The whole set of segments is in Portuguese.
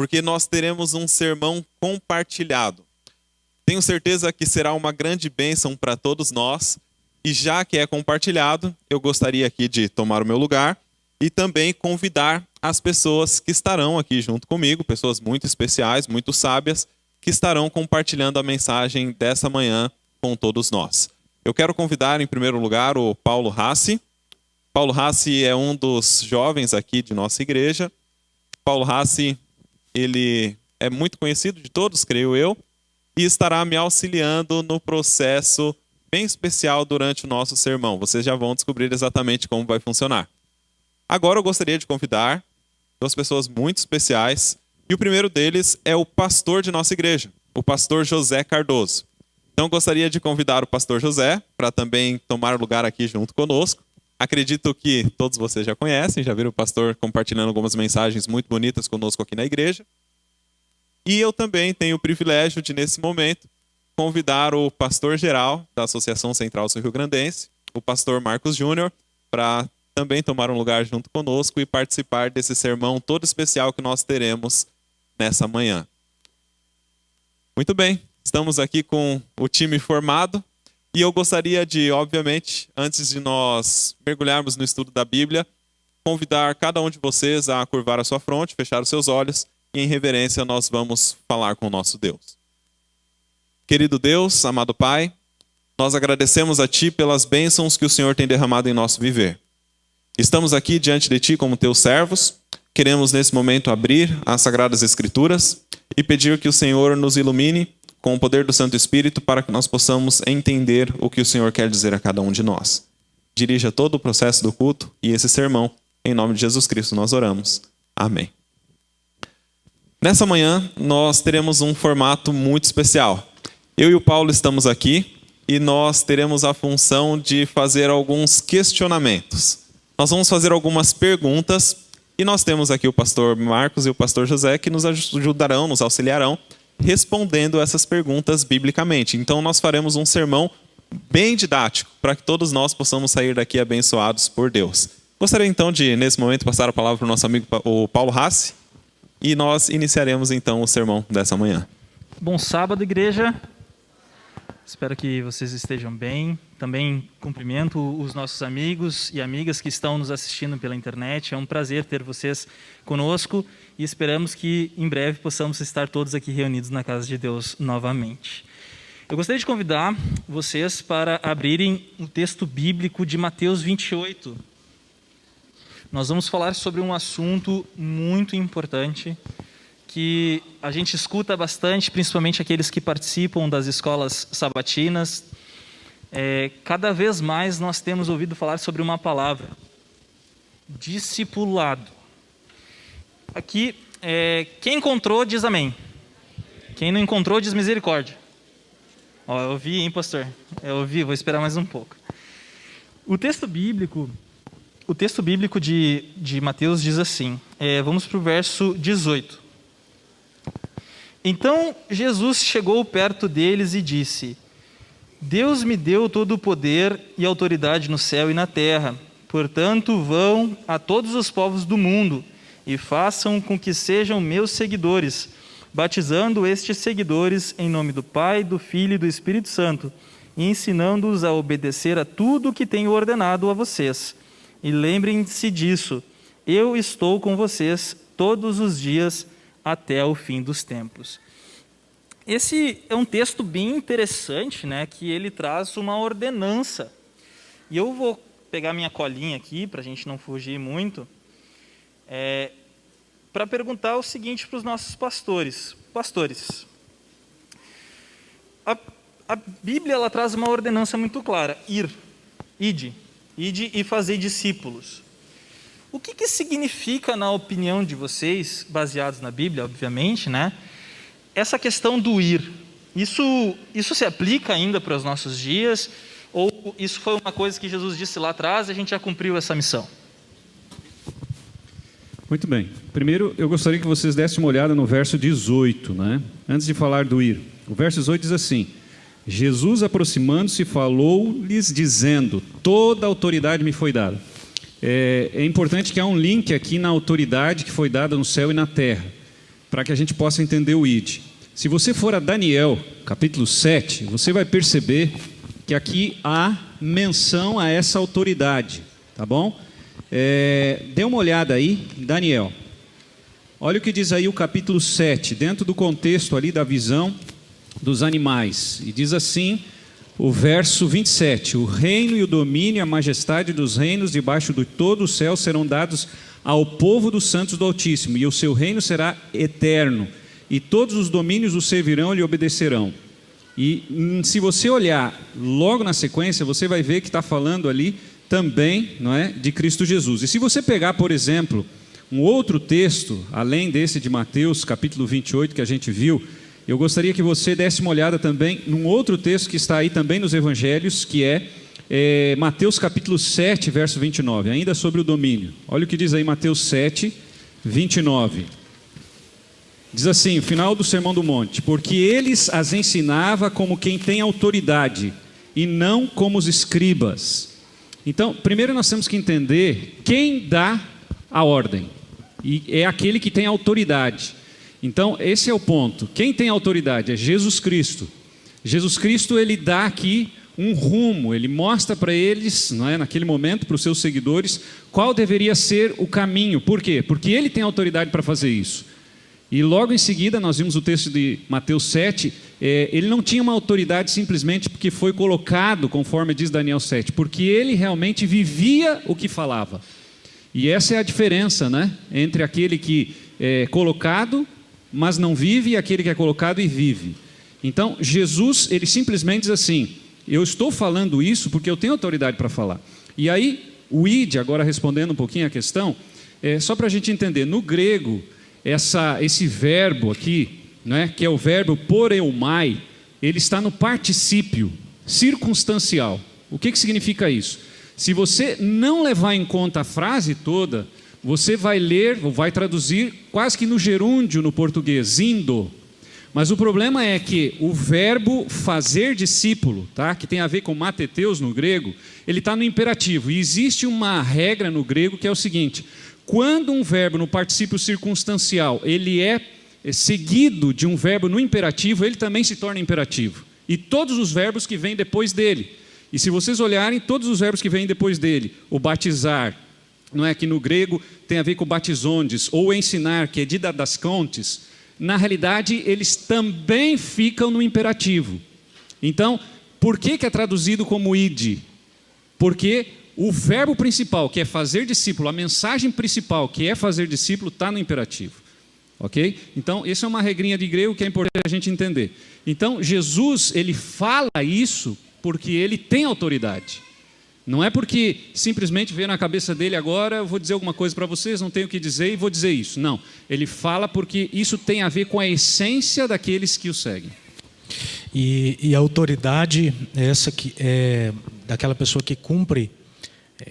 porque nós teremos um sermão compartilhado. Tenho certeza que será uma grande bênção para todos nós, e já que é compartilhado, eu gostaria aqui de tomar o meu lugar e também convidar as pessoas que estarão aqui junto comigo, pessoas muito especiais, muito sábias, que estarão compartilhando a mensagem dessa manhã com todos nós. Eu quero convidar, em primeiro lugar, o Paulo Rassi. Paulo Rassi é um dos jovens aqui de nossa igreja. Paulo Rassi, ele é muito conhecido de todos, creio eu, e estará me auxiliando no processo bem especial durante o nosso sermão. Vocês já vão descobrir exatamente como vai funcionar. Agora eu gostaria de convidar duas pessoas muito especiais, e o primeiro deles é o pastor de nossa igreja, o pastor José Cardoso. Então eu gostaria de convidar o pastor José para também tomar lugar aqui junto conosco. Acredito que todos vocês já conhecem, já viram o pastor compartilhando algumas mensagens muito bonitas conosco aqui na igreja. E eu também tenho o privilégio de, nesse momento, convidar o pastor-geral da Associação Central Sul-Rio-Grandense, o pastor Marcos Júnior, para também tomar um lugar junto conosco e participar desse sermão todo especial que nós teremos nessa manhã. Muito bem, estamos aqui com o time formado e eu gostaria de, obviamente, antes de nós mergulharmos no estudo da Bíblia, convidar cada um de vocês a curvar a sua fronte, fechar os seus olhos e, em reverência, nós vamos falar com o nosso Deus. Querido Deus, amado Pai, nós agradecemos a Ti pelas bênçãos que o Senhor tem derramado em nosso viver. Estamos aqui diante de Ti como Teus servos, queremos nesse momento abrir as Sagradas Escrituras e pedir que o Senhor nos ilumine com o poder do Santo Espírito para que nós possamos entender o que o Senhor quer dizer a cada um de nós. Dirija todo o processo do culto e esse sermão, em nome de Jesus Cristo nós oramos. Amém. Nessa manhã nós teremos um formato muito especial. Eu e o Paulo estamos aqui e nós teremos a função de fazer alguns questionamentos. Nós vamos fazer algumas perguntas e nós temos aqui o pastor Marcos e o pastor José que nos ajudarão, nos auxiliarão, respondendo essas perguntas biblicamente. Então nós faremos um sermão bem didático para que todos nós possamos sair daqui abençoados por Deus. Gostaria então de, nesse momento, passar a palavra para o nosso amigo o Paulo Rassi e nós iniciaremos então o sermão dessa manhã. Bom sábado, igreja. Espero que vocês estejam bem. Também cumprimento os nossos amigos e amigas que estão nos assistindo pela internet. É um prazer ter vocês conosco e esperamos que em breve possamos estar todos aqui reunidos na casa de Deus novamente. Eu gostaria de convidar vocês para abrirem o texto bíblico de Mateus 28. Nós vamos falar sobre um assunto muito importante que a gente escuta bastante, principalmente aqueles que participam das escolas sabatinas. Cada vez mais nós temos ouvido falar sobre uma palavra: discipulado. Aqui, quem encontrou diz amém. Quem não encontrou diz misericórdia. Eu ouvi, hein, pastor? Eu ouvi, vou esperar mais um pouco. O texto bíblico de Mateus diz assim, vamos para o verso 18. Então Jesus chegou perto deles e disse: Deus me deu todo o poder e autoridade no céu e na terra. Portanto, vão a todos os povos do mundo e façam com que sejam meus seguidores, batizando estes seguidores em nome do Pai, do Filho e do Espírito Santo, e ensinando-os a obedecer a tudo o que tenho ordenado a vocês. E lembrem-se disso, eu estou com vocês todos os dias até o fim dos tempos. Esse é um texto bem interessante, né, que ele traz uma ordenança. E eu vou pegar minha colinha aqui, para a gente não fugir muito, para perguntar o seguinte para os nossos pastores. Pastores, a Bíblia ela traz uma ordenança muito clara: ide e fazer discípulos. O que significa, na opinião de vocês, baseados na Bíblia, obviamente, né, essa questão do ir? Isso se aplica ainda para os nossos dias? Ou isso foi uma coisa que Jesus disse lá atrás e a gente já cumpriu essa missão? Muito bem. Primeiro, eu gostaria que vocês dessem uma olhada no verso 18, né? Antes de falar do ir. O verso 18 diz assim: Jesus, aproximando-se, falou-lhes, dizendo: toda a autoridade me foi dada. É importante que há um link aqui na autoridade que foi dada no céu e na terra. para que a gente possa entender o id. Se você for a Daniel, capítulo 7, você vai perceber que aqui há menção a essa autoridade, tá bom? Dê uma olhada aí, Daniel. Olha o que diz aí o capítulo 7, dentro do contexto ali da visão dos animais. E diz assim, o verso 27, o reino e o domínio e a majestade dos reinos debaixo de todo o céu serão dados ao povo dos santos do Altíssimo, e o seu reino será eterno, e todos os domínios o servirão e lhe obedecerão. E se você olhar logo na sequência, você vai ver que está falando ali também, não é, de Cristo Jesus. E se você pegar, por exemplo, um outro texto, além desse de Mateus, capítulo 28, que a gente viu, eu gostaria que você desse uma olhada também num outro texto que está aí também nos Evangelhos, que é Mateus capítulo 7, verso 29, ainda sobre o domínio. Olha o que diz aí Mateus 7, 29. Diz assim, o final do Sermão do Monte, porque eles as ensinava como quem tem autoridade, e não como os escribas. Então, primeiro nós temos que entender quem dá a ordem, e é aquele que tem autoridade. Então, esse é o ponto. Quem tem autoridade é Jesus Cristo. Jesus Cristo, ele dá aqui um rumo, ele mostra para eles, não é, naquele momento, para os seus seguidores, qual deveria ser o caminho. Por quê? Porque ele tem autoridade para fazer isso. E logo em seguida, nós vimos o texto de Mateus 7, ele não tinha uma autoridade simplesmente porque foi colocado, conforme diz Daniel 7, porque ele realmente vivia o que falava. E essa é a diferença, né, entre aquele que é colocado, mas não vive, e aquele que é colocado e vive. Então, Jesus, ele simplesmente diz assim, eu estou falando isso porque eu tenho autoridade para falar. E aí, o id, agora respondendo um pouquinho a questão, só para a gente entender, no grego, esse verbo aqui, né, que é o verbo poreumai, ele está no particípio circunstancial. O que significa isso? Se você não levar em conta a frase toda, você vai ler, ou vai traduzir quase que no gerúndio no português, indo. Mas o problema é que o verbo fazer discípulo, tá, que tem a ver com mateteus no grego, ele está no imperativo. E existe uma regra no grego que é o seguinte, quando um verbo no particípio circunstancial, ele é seguido de um verbo no imperativo, ele também se torna imperativo. E todos os verbos que vêm depois dele. E se vocês olharem, todos os verbos que vêm depois dele, o batizar, não é, que no grego tem a ver com batizondes, ou ensinar, que é didadascontes, na realidade eles também ficam no imperativo. Então, por que é traduzido como id? Porque o verbo principal, que é fazer discípulo, a mensagem principal, que é fazer discípulo, está no imperativo. Ok? Então, essa é uma regrinha de grego que é importante a gente entender. Então, Jesus, ele fala isso porque ele tem autoridade. Não é porque simplesmente veio na cabeça dele agora, eu vou dizer alguma coisa para vocês, não tenho o que dizer e vou dizer isso. Não, ele fala porque isso tem a ver com a essência daqueles que o seguem. E a autoridade é essa que é daquela pessoa que cumpre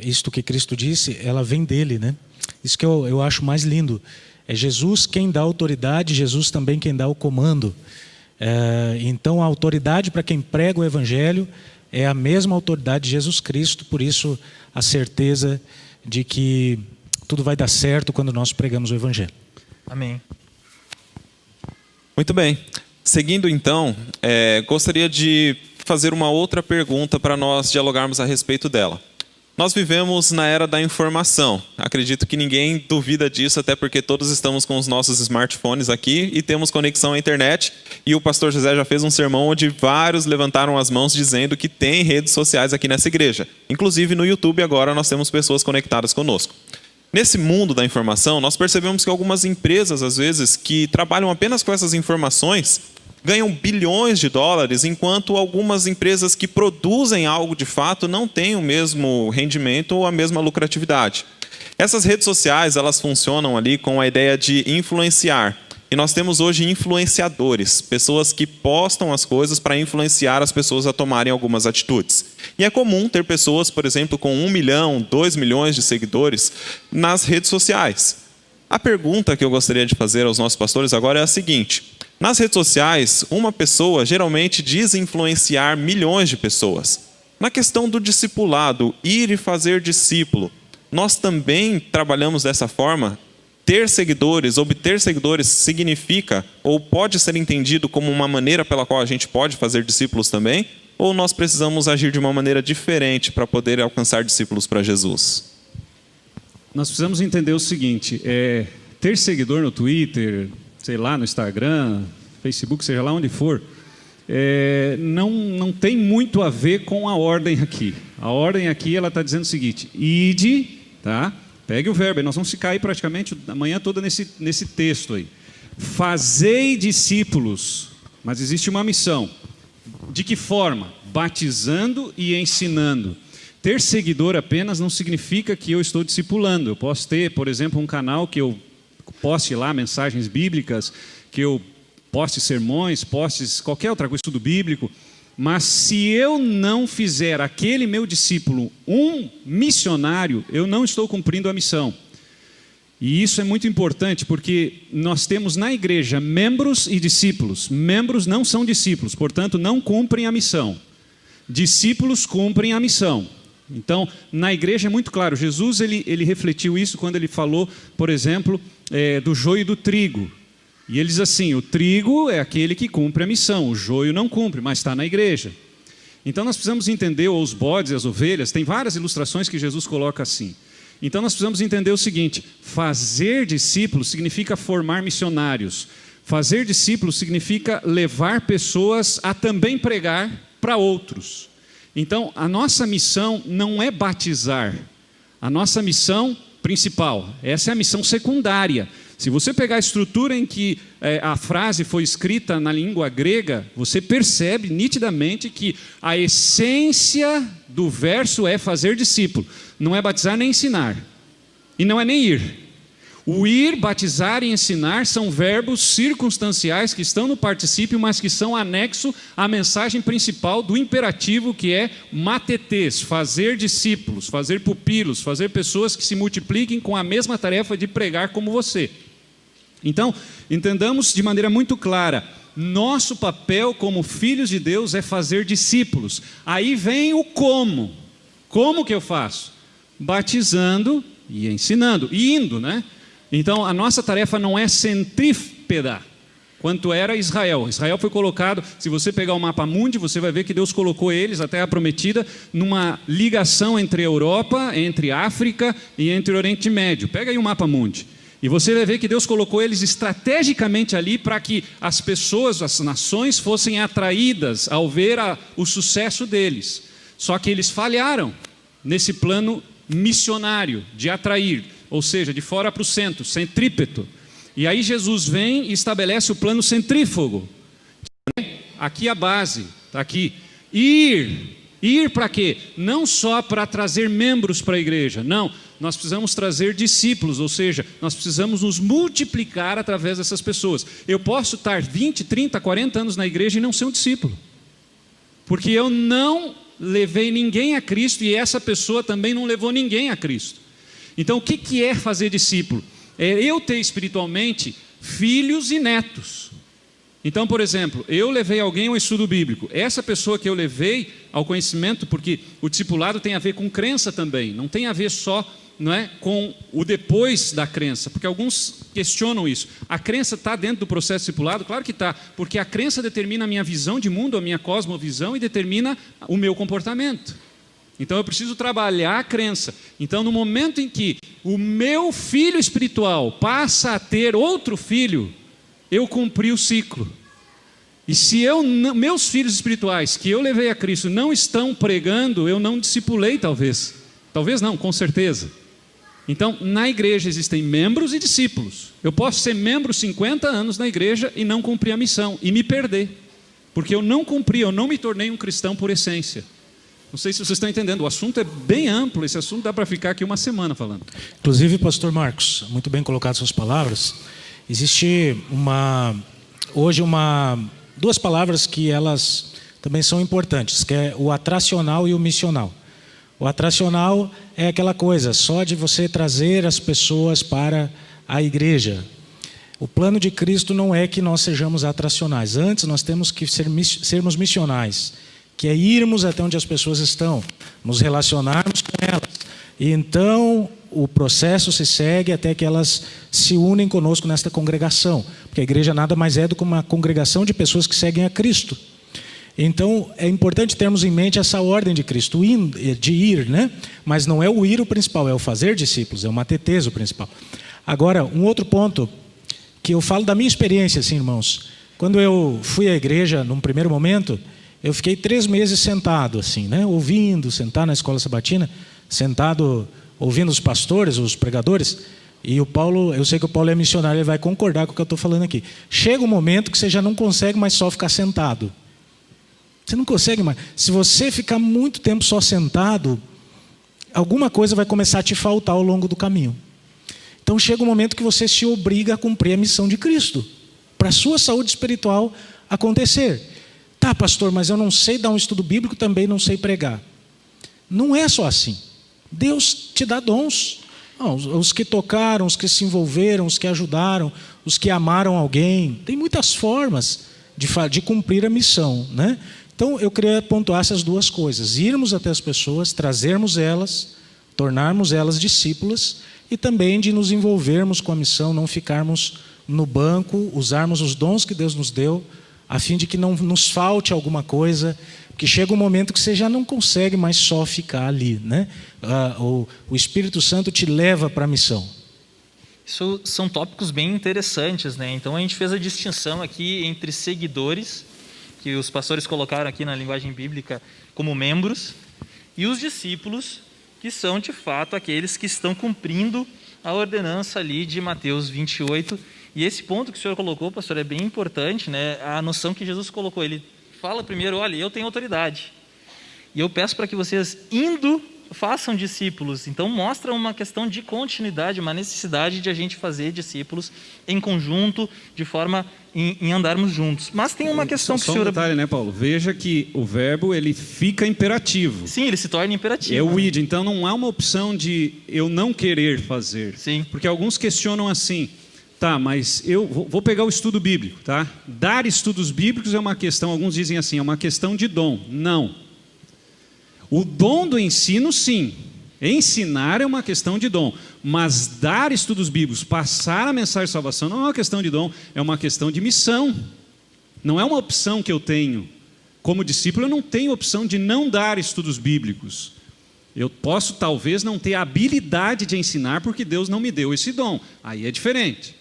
isto que Cristo disse, ela vem dele, né? Isso que eu acho mais lindo. É Jesus quem dá autoridade, Jesus também quem dá o comando. Então a autoridade para quem prega o Evangelho é a mesma autoridade de Jesus Cristo, por isso a certeza de que tudo vai dar certo quando nós pregamos o Evangelho. Amém. Muito bem. Seguindo então, gostaria de fazer uma outra pergunta para nós dialogarmos a respeito dela. Nós vivemos na era da informação. Acredito que ninguém duvida disso, até porque todos estamos com os nossos smartphones aqui e temos conexão à internet. E o pastor José já fez um sermão onde vários levantaram as mãos dizendo que tem redes sociais aqui nessa igreja. Inclusive no YouTube agora nós temos pessoas conectadas conosco. Nesse mundo da informação, nós percebemos que algumas empresas, às vezes, que trabalham apenas com essas informações, ganham bilhões de dólares, enquanto algumas empresas que produzem algo de fato não têm o mesmo rendimento ou a mesma lucratividade. Essas redes sociais, elas funcionam ali com a ideia de influenciar. E nós temos hoje influenciadores, pessoas que postam as coisas para influenciar as pessoas a tomarem algumas atitudes. E é comum ter pessoas, por exemplo, com 1 milhão, 2 milhões de seguidores nas redes sociais. A pergunta que eu gostaria de fazer aos nossos pastores agora é a seguinte: nas redes sociais, uma pessoa geralmente diz influenciar milhões de pessoas. Na questão do discipulado, ir e fazer discípulo, nós também trabalhamos dessa forma? ter seguidores, obter seguidores, significa ou pode ser entendido como uma maneira pela qual a gente pode fazer discípulos também? Ou nós precisamos agir de uma maneira diferente para poder alcançar discípulos para Jesus? Nós precisamos entender o seguinte, ter seguidor no Twitter, sei lá, no Instagram, Facebook, seja lá onde for, não tem muito a ver com a ordem aqui. A ordem aqui ela está dizendo o seguinte, ide, tá? Pegue o verbo, nós vamos ficar aí praticamente a manhã toda nesse texto aí. Fazei discípulos, mas existe uma missão. De que forma? Batizando e ensinando. Ter seguidor apenas não significa que eu estou discipulando. Eu posso ter, por exemplo, um canal que eu poste lá mensagens bíblicas, que eu poste sermões, poste qualquer outra coisa, estudo bíblico. Mas se eu não fizer aquele meu discípulo um missionário, eu não estou cumprindo a missão. E isso é muito importante, porque nós temos na igreja membros e discípulos. Membros não são discípulos, portanto, não cumprem a missão. Discípulos cumprem a missão. Então, na igreja é muito claro, Jesus ele refletiu isso quando ele falou, por exemplo, do joio e do trigo. E ele diz assim, o trigo é aquele que cumpre a missão, o joio não cumpre, mas está na igreja. Então nós precisamos entender, ou os bodes e as ovelhas, tem várias ilustrações que Jesus coloca assim. Então nós precisamos entender o seguinte, fazer discípulos significa formar missionários. Fazer discípulos significa levar pessoas a também pregar para outros. Então a nossa missão não é batizar, a nossa missão principal, essa é a missão secundária. Se você pegar a estrutura em que a frase foi escrita na língua grega, você percebe nitidamente que a essência do verso é fazer discípulo. Não é batizar nem ensinar. E não é nem ir. O ir, batizar e ensinar são verbos circunstanciais que estão no particípio, mas que são anexo à mensagem principal do imperativo, que é matetes, fazer discípulos, fazer pupilos, fazer pessoas que se multipliquem com a mesma tarefa de pregar como você. Então, entendamos de maneira muito clara, nosso papel como filhos de Deus é fazer discípulos. Aí vem o como. Como que eu faço? Batizando e ensinando, e indo, né? Então, a nossa tarefa não é centrípeta, quanto era Israel. Israel foi colocado, se você pegar o mapa mundi, você vai ver que Deus colocou eles, a Terra Prometida, numa ligação entre a Europa, entre a África e entre o Oriente Médio. Pega aí o mapa mundi. E você vai ver que Deus colocou eles estrategicamente ali para que as pessoas, as nações fossem atraídas ao ver o sucesso deles. Só que eles falharam nesse plano missionário de atrair, ou seja, de fora para o centro, centrípeto. E aí Jesus vem e estabelece o plano centrífugo. Aqui a base, está aqui. Ir para quê? Não só para trazer membros para a igreja, não. Nós precisamos trazer discípulos, ou seja, nós precisamos nos multiplicar através dessas pessoas. Eu posso estar 20, 30, 40 anos na igreja e não ser um discípulo. Porque eu não levei ninguém a Cristo e essa pessoa também não levou ninguém a Cristo. Então, o que é fazer discípulo? É eu ter espiritualmente filhos e netos. Então, por exemplo, eu levei alguém ao estudo bíblico. Essa pessoa que eu levei ao conhecimento, porque o discipulado tem a ver com crença também, não tem a ver só, não é, com o depois da crença, porque alguns questionam isso. A crença está dentro do processo discipulado? Claro que está, porque a crença determina a minha visão de mundo, a minha cosmovisão e determina o meu comportamento. Então eu preciso trabalhar a crença. Então no momento em que o meu filho espiritual passa a ter outro filho, eu cumpri o ciclo. E se meus filhos espirituais que eu levei a Cristo não estão pregando, eu não discipulei talvez. Talvez não, com certeza. Então na igreja existem membros e discípulos. Eu posso ser membro 50 anos na igreja e não cumprir a missão e me perder. Porque eu não cumpri, eu não me tornei um cristão por essência. Não sei se vocês estão entendendo, o assunto é bem amplo, esse assunto dá para ficar aqui uma semana falando. Inclusive, pastor Marcos, muito bem colocadas suas palavras. Existe hoje duas palavras que elas também são importantes, que é o atracional e o missional. O atracional é aquela coisa, só de você trazer as pessoas para a igreja. O plano de Cristo não é que nós sejamos atracionais, antes nós temos que sermos missionais, que é irmos até onde as pessoas estão, nos relacionarmos com elas. E então o processo se segue até que elas se unem conosco nesta congregação, porque a igreja nada mais é do que uma congregação de pessoas que seguem a Cristo. Então, é importante termos em mente essa ordem de Cristo, de ir, né? Mas não é o ir o principal, é o fazer discípulos, é o matetês o principal. Agora, um outro ponto, que eu falo da minha experiência, assim, irmãos. Quando eu fui à igreja, num primeiro momento, eu fiquei 3 meses sentado, assim, né? Ouvindo, sentado na escola sabatina, sentado, ouvindo os pastores, os pregadores. E o Paulo, eu sei que o Paulo é missionário, ele vai concordar com o que eu estou falando aqui. Chega um momento que você já não consegue mais só ficar sentado. Você não consegue mais. Se você ficar muito tempo só sentado, alguma coisa vai começar a te faltar ao longo do caminho. Então chega um momento que você se obriga a cumprir a missão de Cristo, para a sua saúde espiritual acontecer. Tá, pastor, mas eu não sei dar um estudo bíblico, também não sei pregar. Não é só assim. Deus te dá dons. Os que tocaram, os que se envolveram, os que ajudaram, os que amaram alguém. Tem muitas formas de cumprir a missão, né? Então eu queria pontuar essas 2 coisas: irmos até as pessoas, trazermos elas, tornarmos elas discípulas, e também de nos envolvermos com a missão, não ficarmos no banco, usarmos os dons que Deus nos deu, a fim de que não nos falte alguma coisa, porque chega um momento que você já não consegue mais só ficar ali, né? O Espírito Santo te leva para a missão. Isso são tópicos bem interessantes, né? Então a gente fez a distinção aqui entre seguidores, que os pastores colocaram aqui na linguagem bíblica como membros, e os discípulos, que são de fato aqueles que estão cumprindo a ordenança ali de Mateus 28. E esse ponto que o senhor colocou, pastor, é bem importante, né? A noção que Jesus colocou. Ele fala primeiro: olha, eu tenho autoridade, e eu peço para que vocês, indo, façam discípulos. Então mostra uma questão de continuidade, uma necessidade de a gente fazer discípulos em conjunto, de forma em andarmos juntos. Mas tem uma questão que o senhor... Só um detalhe, né, Paulo? Veja que o verbo, ele fica imperativo. Sim, ele se torna imperativo. É o id, então não há uma opção de eu não querer fazer. Sim. Porque alguns questionam assim: tá, mas eu vou pegar o estudo bíblico, tá? Dar estudos bíblicos é uma questão, alguns dizem assim, é uma questão de dom. Não. O dom do ensino, sim. Ensinar é uma questão de dom. Mas dar estudos bíblicos, passar a mensagem de salvação, não é uma questão de dom, é uma questão de missão. Não é uma opção que eu tenho. Como discípulo, eu não tenho opção de não dar estudos bíblicos. Eu posso, talvez, não ter a habilidade de ensinar, porque Deus não me deu esse dom. Aí é diferente.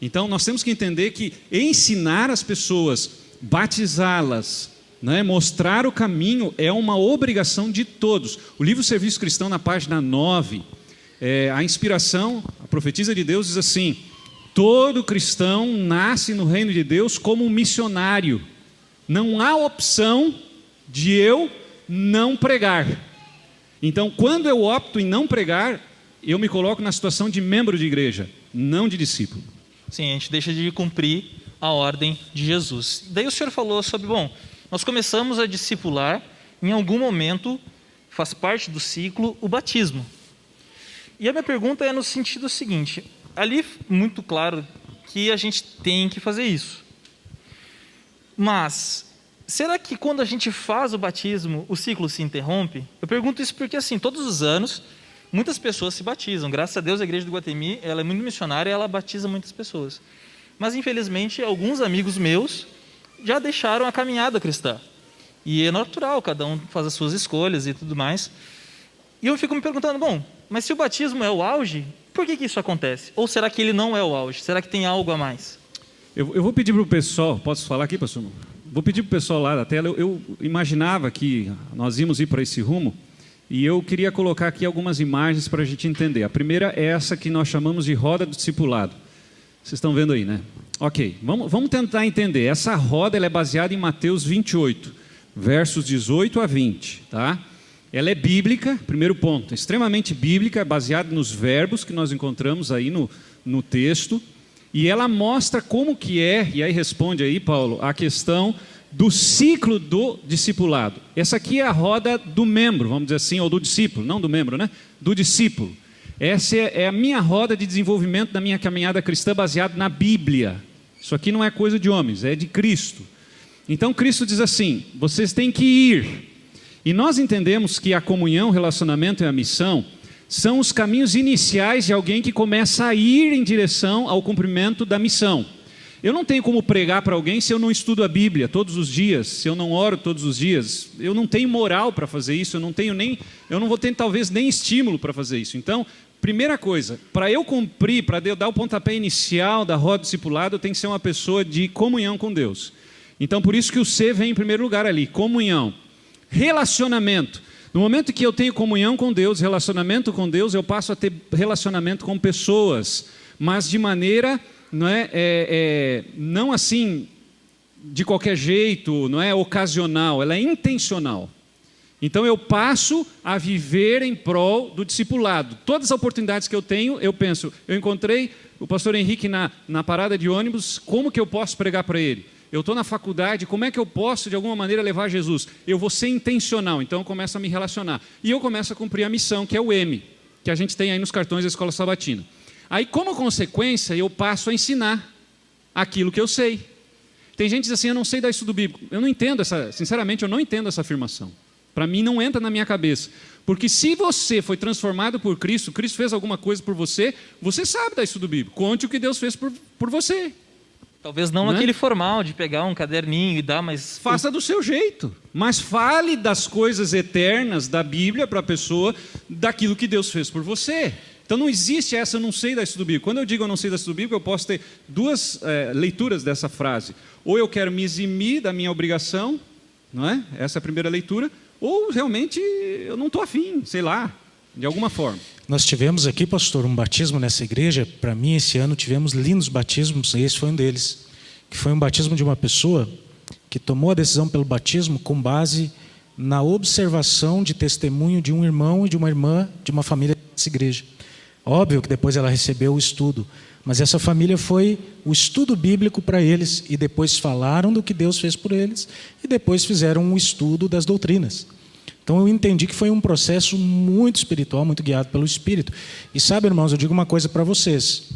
Então, nós temos que entender que ensinar as pessoas, batizá-las, né, mostrar o caminho, é uma obrigação de todos. O livro Serviço Cristão, na página 9, a inspiração, a profetisa de Deus diz assim: todo cristão nasce no reino de Deus como um missionário. Não há opção de eu não pregar. Então, quando eu opto em não pregar, eu me coloco na situação de membro de igreja, não de discípulo. Sim, a gente deixa de cumprir a ordem de Jesus. Daí o senhor falou sobre, nós começamos a discipular, em algum momento, faz parte do ciclo, o batismo. E a minha pergunta é no sentido seguinte: ali muito claro que a gente tem que fazer isso. Mas, será que quando a gente faz o batismo, o ciclo se interrompe? Eu pergunto isso porque, assim, todos os anos, muitas pessoas se batizam. Graças a Deus, a igreja do Guatemi, ela é muito missionária, ela batiza muitas pessoas. Mas, infelizmente, alguns amigos meus já deixaram a caminhada cristã. E é natural, cada um faz as suas escolhas e tudo mais. E eu fico me perguntando, mas se o batismo é o auge, por que isso acontece? Ou será que ele não é o auge? Será que tem algo a mais? Eu vou pedir para o pessoal, posso falar aqui, pastor? Vou pedir para o pessoal lá da tela, eu imaginava que nós íamos ir para esse rumo, e eu queria colocar aqui algumas imagens para a gente entender. A primeira é essa que nós chamamos de roda do discipulado. Vocês estão vendo aí, né? Ok, vamos tentar entender. Essa roda ela é baseada em Mateus 28, versos 18 a 20, tá? Ela é bíblica, primeiro ponto, extremamente bíblica, baseada nos verbos que nós encontramos aí no texto, e ela mostra como que é, e aí responde aí, Paulo, a questão do ciclo do discipulado. Essa aqui é a roda do membro, vamos dizer assim, ou do discípulo, não do membro, né? Do discípulo. Essa é a minha roda de desenvolvimento da minha caminhada cristã baseada na Bíblia. Isso aqui não é coisa de homens, é de Cristo. Então Cristo diz assim: vocês têm que ir. E nós entendemos que a comunhão, o relacionamento e a missão são os caminhos iniciais de alguém que começa a ir em direção ao cumprimento da missão. Eu não tenho como pregar para alguém se eu não estudo a Bíblia todos os dias, se eu não oro todos os dias. Eu não tenho moral para fazer isso, eu não vou ter talvez nem estímulo para fazer isso. Então, primeira coisa, para eu cumprir, para eu dar o pontapé inicial da roda do discipulado, eu tenho que ser uma pessoa de comunhão com Deus. Então, por isso que o C vem em primeiro lugar ali, comunhão. Relacionamento. No momento que eu tenho comunhão com Deus, relacionamento com Deus, eu passo a ter relacionamento com pessoas, mas de maneira... não assim de qualquer jeito, não é ocasional, ela é intencional. Então eu passo a viver em prol do discipulado. Todas as oportunidades que eu tenho, eu penso, eu encontrei o pastor Henrique na parada de ônibus, como que eu posso pregar para ele? Eu estou na faculdade, como é que eu posso de alguma maneira levar Jesus? Eu vou ser intencional, então eu começo a me relacionar. E eu começo a cumprir a missão, que é o M, que a gente tem aí nos cartões da Escola Sabatina. Aí, como consequência, eu passo a ensinar aquilo que eu sei. Tem gente que diz assim, eu não sei dar estudo bíblico. Eu não entendo sinceramente, eu não entendo essa afirmação. Para mim, não entra na minha cabeça. Porque se você foi transformado por Cristo, Cristo fez alguma coisa por você, você sabe dar estudo bíblico. Conte o que Deus fez por você. Talvez não aquele formal de pegar um caderninho e dar, mas... Faça do seu jeito. Mas fale das coisas eternas da Bíblia para a pessoa, daquilo que Deus fez por você. Então não existe essa, eu não sei dar estudo bíblico. Quando eu digo eu não sei dar estudo bíblico, eu posso ter duas leituras dessa frase. Ou eu quero me eximir da minha obrigação, não é? Essa é a primeira leitura. Ou realmente eu não estou afim, sei lá, de alguma forma. Nós tivemos aqui, pastor, um batismo nessa igreja. Para mim, esse ano tivemos lindos batismos, e esse foi um deles. Que foi um batismo de uma pessoa que tomou a decisão pelo batismo com base na observação de testemunho de um irmão e de uma irmã de uma família dessa igreja. Óbvio que depois ela recebeu o estudo, mas essa família foi o estudo bíblico para eles, e depois falaram do que Deus fez por eles, e depois fizeram um estudo das doutrinas. Então eu entendi que foi um processo muito espiritual, muito guiado pelo Espírito. E sabe, irmãos, eu digo uma coisa para vocês,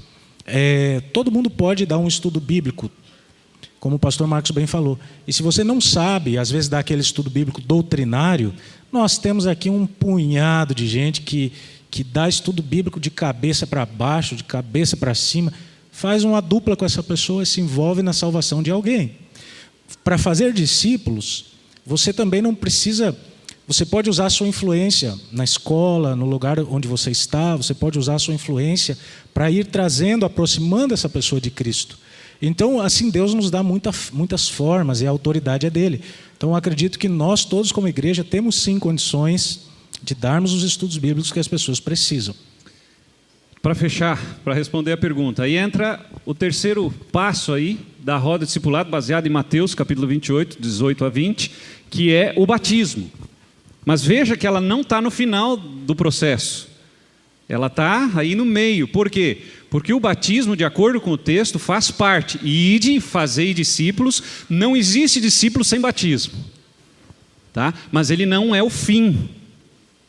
todo mundo pode dar um estudo bíblico, como o pastor Marcos bem falou. E se você não sabe, às vezes, dar aquele estudo bíblico doutrinário, nós temos aqui um punhado de gente que dá estudo bíblico de cabeça para baixo, de cabeça para cima, faz uma dupla com essa pessoa e se envolve na salvação de alguém. Para fazer discípulos, você também não precisa... Você pode usar a sua influência na escola, no lugar onde você está, você pode usar a sua influência para ir trazendo, aproximando essa pessoa de Cristo. Então, assim, Deus nos dá muitas formas e a autoridade é dele. Então, eu acredito que nós todos como igreja temos sim condições de darmos os estudos bíblicos que as pessoas precisam. Para fechar, para responder a pergunta, aí entra o terceiro passo aí da roda discipulado, baseado em Mateus, capítulo 28, 18 a 20, que é o batismo. Mas veja que ela não está no final do processo. Ela está aí no meio. Por quê? Porque o batismo, de acordo com o texto, faz parte. Ide, fazei discípulos. Não existe discípulo sem batismo. Tá? Mas ele não é o fim.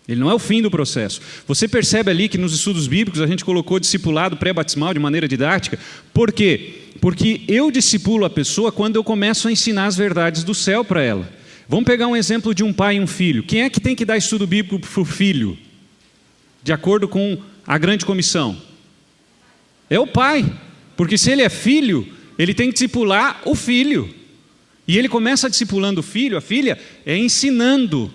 Ele não é o fim do processo. Você percebe ali que nos estudos bíblicos a gente colocou discipulado pré-batismal de maneira didática. Por quê? Porque eu discipulo a pessoa quando eu começo a ensinar as verdades do céu para ela. Vamos pegar um exemplo de um pai e um filho. Quem é que tem que dar estudo bíblico para o filho? De acordo com a grande comissão. É o pai. Porque se ele é filho, ele tem que discipular o filho. E ele começa discipulando o filho, a filha, ensinando.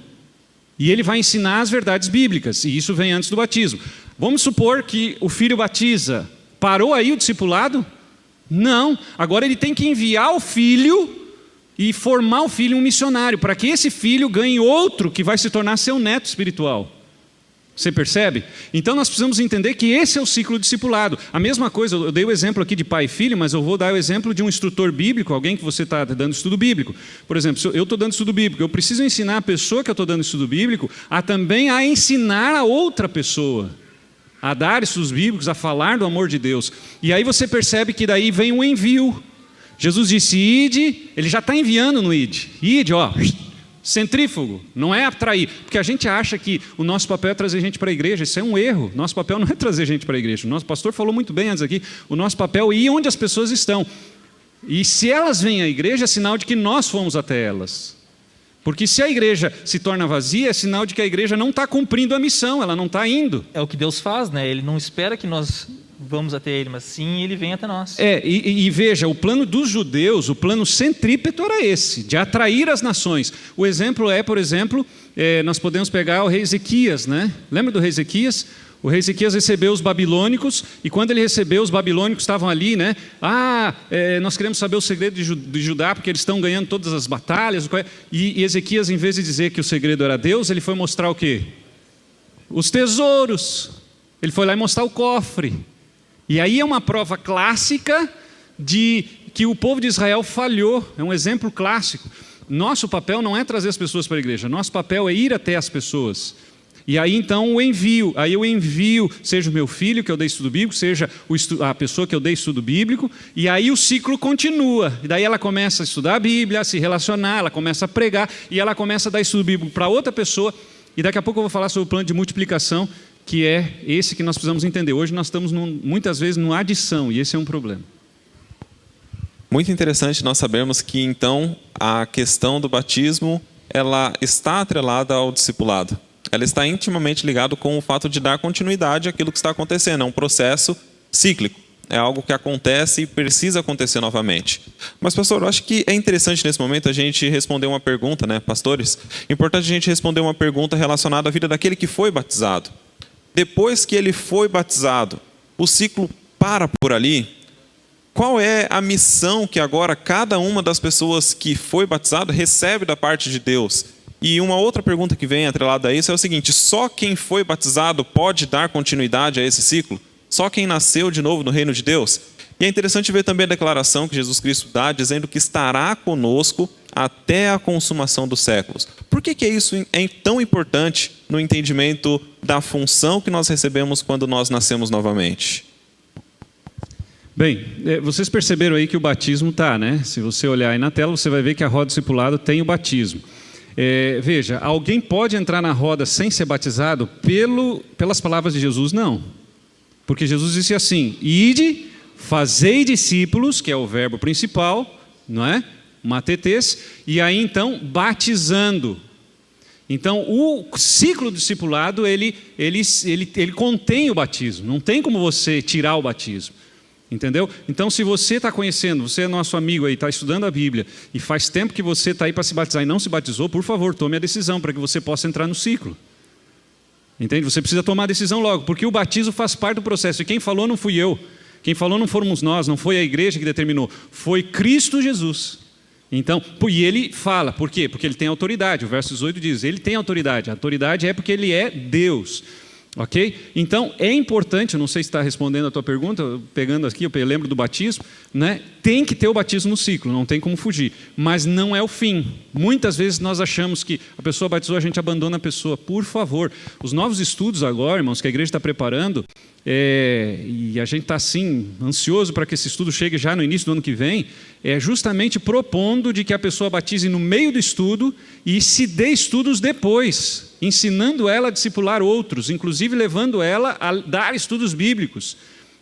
E ele vai ensinar as verdades bíblicas, e isso vem antes do batismo. Vamos supor que o filho batiza. Parou aí o discipulado? Não. Agora ele tem que enviar o filho e formar o filho um missionário, para que esse filho ganhe outro que vai se tornar seu neto espiritual. Você percebe? Então nós precisamos entender que esse é o ciclo discipulado. A mesma coisa, eu dei o exemplo aqui de pai e filho, mas eu vou dar o exemplo de um instrutor bíblico, alguém que você está dando estudo bíblico. Por exemplo, se eu estou dando estudo bíblico, eu preciso ensinar a pessoa que eu estou dando estudo bíblico a também a ensinar a outra pessoa a dar estudos bíblicos, a falar do amor de Deus. E aí você percebe que daí vem um envio. Jesus disse, ide, ele já está enviando no ide. Ide, ó, centrífugo, não é atrair. Porque a gente acha que o nosso papel é trazer gente para a igreja. Isso é um erro. Nosso papel não é trazer gente para a igreja. O nosso pastor falou muito bem antes aqui. O nosso papel é ir onde as pessoas estão. E se elas vêm à igreja, é sinal de que nós fomos até elas. Porque se a igreja se torna vazia, é sinal de que a igreja não está cumprindo a missão, ela não está indo. É o que Deus faz, né? Ele não espera que nós vamos até Ele, mas sim Ele vem até nós. E veja, o plano dos judeus, o plano centrípeto era esse, de atrair as nações. O exemplo é, por exemplo, nós podemos pegar o rei Ezequias, né? Lembra do rei Ezequias? O rei Ezequias recebeu os babilônicos, e quando ele recebeu, os babilônicos estavam ali, né? Nós queremos saber o segredo de Judá, porque eles estão ganhando todas as batalhas. E Ezequias, em vez de dizer que o segredo era Deus, ele foi mostrar o quê? Os tesouros. Ele foi lá e mostrar o cofre. E aí é uma prova clássica de que o povo de Israel falhou. É um exemplo clássico. Nosso papel não é trazer as pessoas para a igreja, nosso papel é ir até as pessoas. E aí então eu envio, seja o meu filho que eu dei estudo bíblico, seja a pessoa que eu dei estudo bíblico, e aí o ciclo continua. E daí ela começa a estudar a Bíblia, a se relacionar, ela começa a pregar, e ela começa a dar estudo bíblico para outra pessoa, e daqui a pouco eu vou falar sobre o plano de multiplicação, que é esse que nós precisamos entender. Hoje nós estamos muitas vezes numa adição, e esse é um problema. Muito interessante nós sabermos que então a questão do batismo, ela está atrelada ao discipulado. Ela está intimamente ligada com o fato de dar continuidade àquilo que está acontecendo. É um processo cíclico. É algo que acontece e precisa acontecer novamente. Mas, pastor, eu acho que é interessante nesse momento a gente responder uma pergunta, né, pastores? É importante a gente responder uma pergunta relacionada à vida daquele que foi batizado. Depois que ele foi batizado, o ciclo para por ali? Qual é a missão que agora cada uma das pessoas que foi batizado recebe da parte de Deus? E uma outra pergunta que vem atrelada a isso é o seguinte: só quem foi batizado pode dar continuidade a esse ciclo? Só quem nasceu de novo no reino de Deus? E é interessante ver também a declaração que Jesus Cristo dá, dizendo que estará conosco até a consumação dos séculos. Por que isso é tão importante no entendimento da função que nós recebemos quando nós nascemos novamente? Bem, vocês perceberam aí que o batismo está, né? Se você olhar aí na tela, você vai ver que a roda discipulado tem o batismo. Veja, alguém pode entrar na roda sem ser batizado pelas palavras de Jesus? Não. Porque Jesus disse assim: ide, fazei discípulos, que é o verbo principal, não é? Matetes, e aí então batizando. Então o ciclo discipulado ele contém o batismo, não tem como você tirar o batismo. Entendeu? Então, se você está conhecendo, você é nosso amigo aí, está estudando a Bíblia, e faz tempo que você está aí para se batizar e não se batizou, por favor, tome a decisão para que você possa entrar no ciclo. Entende? Você precisa tomar a decisão logo, porque o batismo faz parte do processo, e quem falou não fui eu, quem falou não fomos nós, não foi a igreja que determinou, foi Cristo Jesus. Então, e ele fala, por quê? Porque ele tem autoridade, o verso 18 diz, ele tem autoridade, a autoridade é porque ele é Deus. Ok? Então, é importante, eu não sei se está respondendo a tua pergunta, pegando aqui, eu lembro do batismo, né? Tem que ter o batismo no ciclo, não tem como fugir, mas não é o fim. Muitas vezes nós achamos que a pessoa batizou, a gente abandona a pessoa. Por favor, os novos estudos agora, irmãos, que a igreja está preparando, e a gente está assim, ansioso para que esse estudo chegue já no início do ano que vem, é justamente propondo de que a pessoa batize no meio do estudo e se dê estudos depois, ensinando ela a discipular outros, inclusive levando ela a dar estudos bíblicos,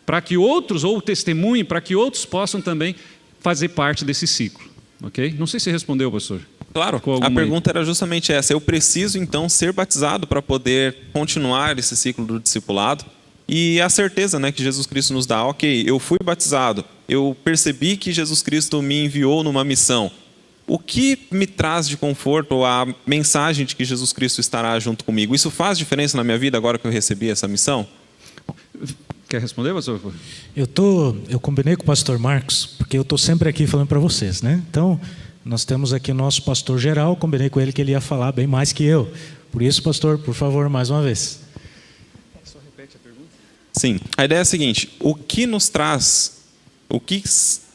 para que outros, ou testemunhem, para que outros possam também fazer parte desse ciclo. Ok? Não sei se respondeu, pastor. Claro, a pergunta era justamente essa: eu preciso então ser batizado para poder continuar esse ciclo do discipulado? E a certeza, né, que Jesus Cristo nos dá: ok, eu fui batizado, eu percebi que Jesus Cristo me enviou numa missão. O que me traz de conforto a mensagem de que Jesus Cristo estará junto comigo? Isso faz diferença na minha vida agora que eu recebi essa missão? Quer responder, pastor? Eu combinei com o pastor Marcos, porque eu estou sempre aqui falando para vocês, né? Então, nós temos aqui o nosso pastor geral, combinei com ele que ele ia falar bem mais que eu. Por isso, pastor, por favor, mais uma vez. Só repete a pergunta. Sim, a ideia é a seguinte: o que nos traz, o que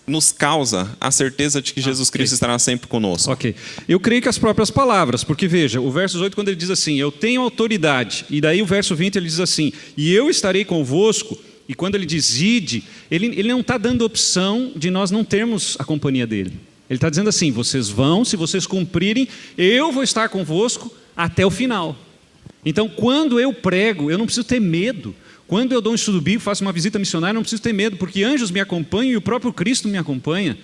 nos causa a certeza de que Jesus Cristo estará sempre conosco? Ok, eu creio que as próprias palavras, porque veja, o verso 18 quando ele diz assim, eu tenho autoridade, e daí o verso 20 ele diz assim, e eu estarei convosco, e quando ele diz ide, ele não está dando opção de nós não termos a companhia dele. Ele está dizendo assim, vocês vão, se vocês cumprirem, eu vou estar convosco até o final. Então quando eu prego, eu não preciso ter medo. Quando eu dou um estudo bíblico, faço uma visita missionária, não preciso ter medo, porque anjos me acompanham e o próprio Cristo me acompanha.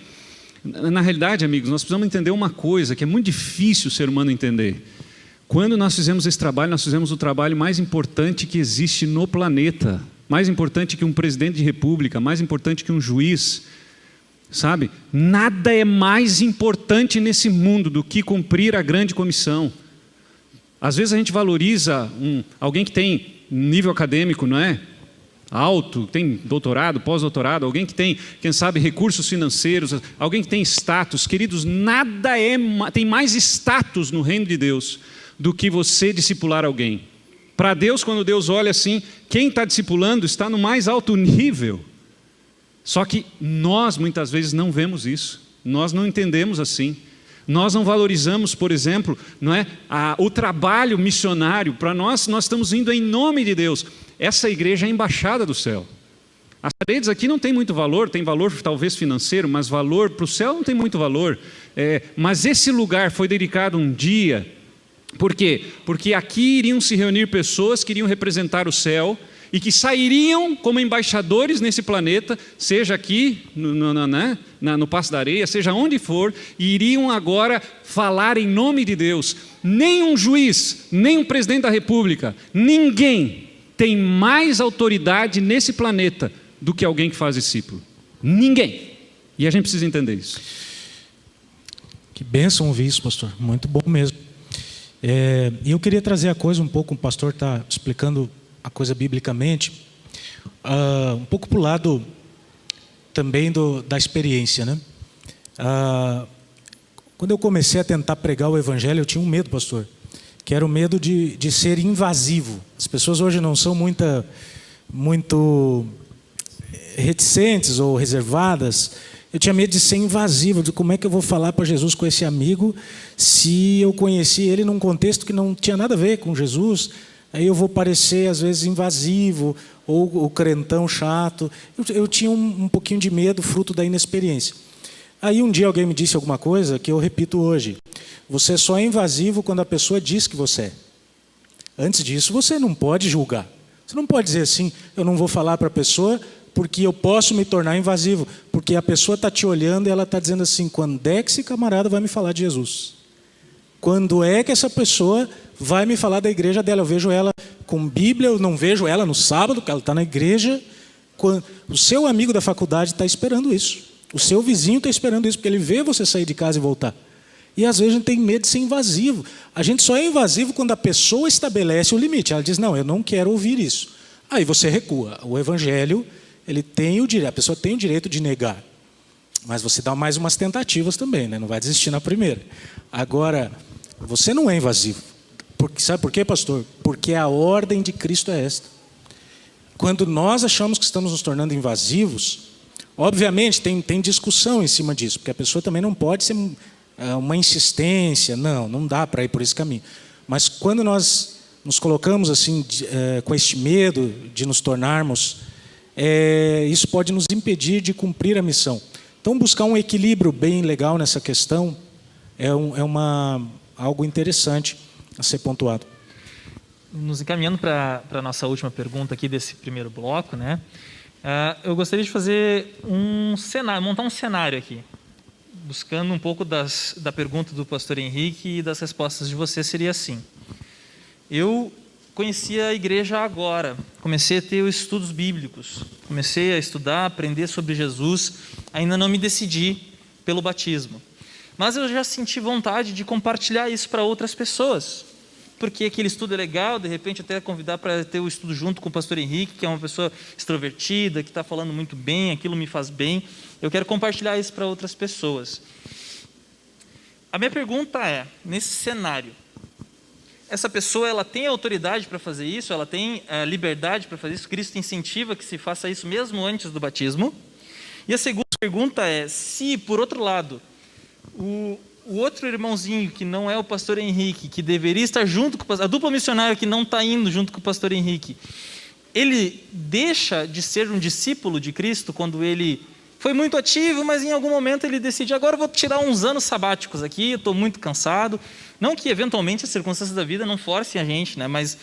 Na realidade, amigos, nós precisamos entender uma coisa que é muito difícil o ser humano entender. Quando nós fizemos esse trabalho, nós fizemos o trabalho mais importante que existe no planeta. Mais importante que um presidente de república, mais importante que um juiz. Sabe? Nada é mais importante nesse mundo do que cumprir a grande comissão. Às vezes a gente valoriza alguém que tem nível acadêmico, não é? Alto, tem doutorado, pós-doutorado, alguém que tem, quem sabe, recursos financeiros, alguém que tem status. Queridos, nada tem mais status no reino de Deus do que você discipular alguém. Para Deus, quando Deus olha assim, quem está discipulando está no mais alto nível. Só que nós muitas vezes não vemos isso, nós não entendemos assim. Nós não valorizamos, por exemplo, não é, o trabalho missionário. Para nós estamos indo em nome de Deus. Essa igreja é a embaixada do céu. As paredes aqui não tem muito valor, tem valor talvez financeiro, mas valor para o céu não tem muito valor. Mas esse lugar foi dedicado um dia. Por quê? Porque aqui iriam se reunir pessoas que iriam representar o céu e que sairiam como embaixadores nesse planeta, seja aqui no Passo da Areia, seja onde for, e iriam agora falar em nome de Deus. Nem um juiz, nem um presidente da república, ninguém tem mais autoridade nesse planeta do que alguém que faz discípulo. Ninguém. E a gente precisa entender isso. Que bênção ouvir isso, pastor. Muito bom mesmo. E eu queria trazer a coisa um pouco, o pastor está explicando a coisa biblicamente, um pouco para o lado também da experiência, né? Quando eu comecei a tentar pregar o evangelho, eu tinha um medo, pastor, que era o medo de ser invasivo. As pessoas hoje não são muito reticentes ou reservadas. Eu tinha medo de ser invasivo, de como é que eu vou falar para Jesus com esse amigo se eu conheci ele num contexto que não tinha nada a ver com Jesus. Aí eu vou parecer às vezes invasivo ou o crentão chato. Eu tinha um pouquinho de medo, fruto da inexperiência. Aí um dia alguém me disse alguma coisa que eu repito hoje: você só é invasivo quando a pessoa diz que você é. Antes disso você não pode julgar. Você não pode dizer assim: eu não vou falar para a pessoa porque eu posso me tornar invasivo, porque a pessoa está te olhando e ela está dizendo assim: quando é que esse camarada vai me falar de Jesus? Quando é que essa pessoa vai me falar da igreja dela? Eu vejo ela com Bíblia, eu não vejo ela no sábado, porque ela está na igreja. O seu amigo da faculdade está esperando isso. O seu vizinho está esperando isso, porque ele vê você sair de casa e voltar. E às vezes a gente tem medo de ser invasivo. A gente só é invasivo quando a pessoa estabelece o limite. Ela diz: não, eu não quero ouvir isso. Aí você recua. O evangelho, ele tem o direito, a pessoa tem o direito de negar. Mas você dá mais umas tentativas também, né? Não vai desistir na primeira. Agora, você não é invasivo. Sabe por quê, pastor? Porque a ordem de Cristo é esta. Quando nós achamos que estamos nos tornando invasivos, obviamente tem discussão em cima disso, porque a pessoa também não pode ser uma insistência, não dá para ir por esse caminho. Mas quando nós nos colocamos assim, com este medo de nos tornarmos, isso pode nos impedir de cumprir a missão. Então, buscar um equilíbrio bem legal nessa questão é algo interessante a ser pontuado. Nos encaminhando para a nossa última pergunta aqui desse primeiro bloco, né? Eu gostaria de fazer montar um cenário aqui, buscando um pouco da pergunta do pastor Henrique e das respostas de você. Seria assim: eu conheci a igreja agora, comecei a ter os estudos bíblicos, comecei a estudar, aprender sobre Jesus, ainda não me decidi pelo batismo, mas eu já senti vontade de compartilhar isso para outras pessoas, porque aquele estudo é legal, de repente até convidar para ter o estudo junto com o pastor Henrique, que é uma pessoa extrovertida, que está falando muito bem, aquilo me faz bem, eu quero compartilhar isso para outras pessoas. A minha pergunta é, nesse cenário, essa pessoa ela tem autoridade para fazer isso, ela tem liberdade para fazer isso, Cristo incentiva que se faça isso mesmo antes do batismo? E a segunda pergunta é, se por outro lado, o outro irmãozinho que não é o pastor Henrique, que deveria estar junto com o pastor, a dupla missionária que não está indo junto com o pastor Henrique, ele deixa de ser um discípulo de Cristo quando ele foi muito ativo, mas em algum momento ele decide: agora eu vou tirar uns anos sabáticos aqui, eu estou muito cansado. Não que eventualmente as circunstâncias da vida não forcem a gente, né? Mas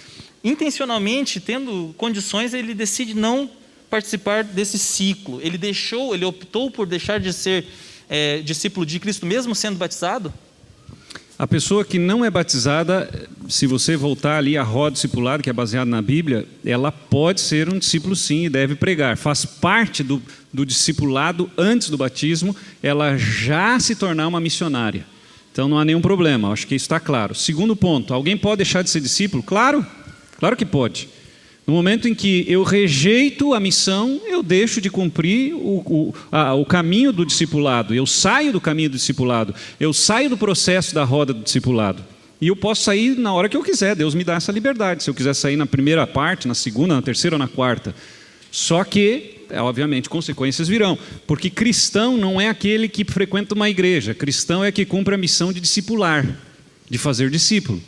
intencionalmente, tendo condições, ele decide não participar desse ciclo. Ele optou por deixar de ser discípulo de Cristo mesmo sendo batizado? A pessoa que não é batizada, se você voltar ali à roda discipulado, que é baseada na Bíblia, ela pode ser um discípulo sim e deve pregar. Faz parte do discipulado antes do batismo, ela já se tornar uma missionária. Então não há nenhum problema, acho que isso está claro. Segundo ponto, alguém pode deixar de ser discípulo? Claro, claro que pode. No momento em que eu rejeito a missão, eu deixo de cumprir o caminho do discipulado, eu saio do caminho do discipulado, eu saio do processo da roda do discipulado. E eu posso sair na hora que eu quiser, Deus me dá essa liberdade. Se eu quiser sair na primeira parte, na segunda, na terceira ou na quarta. Só que, obviamente, consequências virão. Porque cristão não é aquele que frequenta uma igreja, cristão é que cumpre a missão de discipular, de fazer discípulo.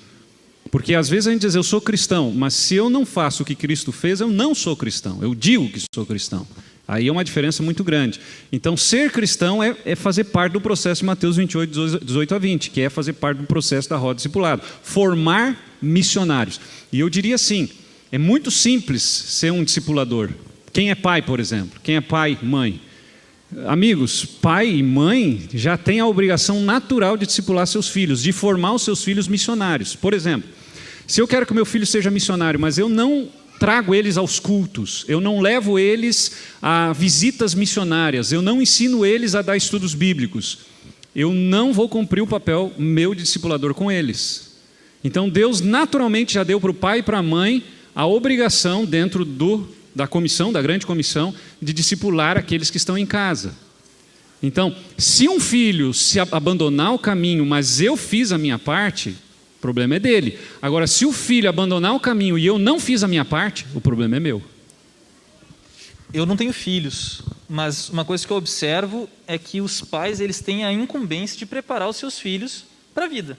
Porque às vezes a gente diz, eu sou cristão, mas se eu não faço o que Cristo fez, eu não sou cristão. Eu digo que sou cristão. Aí é uma diferença muito grande. Então, ser cristão é fazer parte do processo de Mateus 28, 18 a 20, que é fazer parte do processo da roda discipulado. Formar missionários. E eu diria assim, é muito simples ser um discipulador. Quem é pai, por exemplo? Quem é pai, mãe? Amigos, pai e mãe já têm a obrigação natural de discipular seus filhos, de formar os seus filhos missionários. Por exemplo, se eu quero que o meu filho seja missionário, mas eu não trago eles aos cultos, eu não levo eles a visitas missionárias, eu não ensino eles a dar estudos bíblicos, eu não vou cumprir o papel meu de discipulador com eles. Então Deus naturalmente já deu para o pai e para a mãe a obrigação dentro da comissão, da grande comissão, de discipular aqueles que estão em casa. Então, se um filho se abandonar o caminho, mas eu fiz a minha parte, o problema é dele. Agora, se o filho abandonar o caminho e eu não fiz a minha parte, o problema é meu. Eu não tenho filhos, mas uma coisa que eu observo é que os pais eles têm a incumbência de preparar os seus filhos para a vida.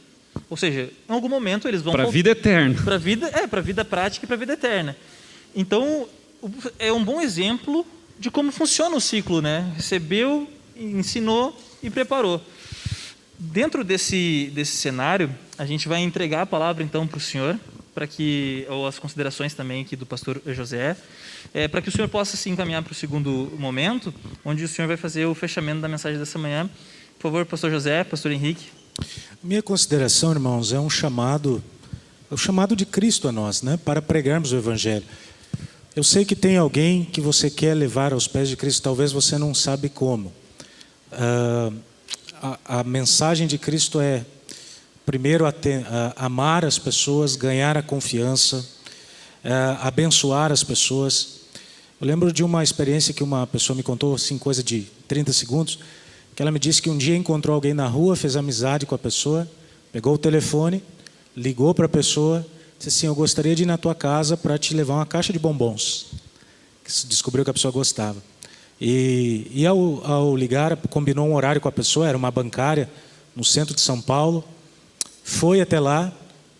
Ou seja, em algum momento eles vão... Para a vida eterna. Para a vida prática e para a vida eterna. Então, é um bom exemplo de como funciona o ciclo, né? Recebeu, ensinou e preparou. Dentro desse cenário, a gente vai entregar a palavra então para o senhor, ou as considerações também aqui do pastor José, para que o senhor possa se encaminhar para o segundo momento, onde o senhor vai fazer o fechamento da mensagem dessa manhã. Por favor, pastor José, pastor Henrique. Minha consideração, irmãos, é o chamado de Cristo a nós, né, para pregarmos o Evangelho. Eu sei que tem alguém que você quer levar aos pés de Cristo, talvez você não sabe como. A mensagem de Cristo é, primeiro, amar as pessoas, ganhar a confiança, abençoar as pessoas. Eu lembro de uma experiência que uma pessoa me contou, assim, coisa de 30 segundos, que ela me disse que um dia encontrou alguém na rua, fez amizade com a pessoa, pegou o telefone, ligou para a pessoa, disse assim, eu gostaria de ir na tua casa para te levar uma caixa de bombons. Descobriu que a pessoa gostava. E ao ligar, combinou um horário com a pessoa, era uma bancária no centro de São Paulo, foi até lá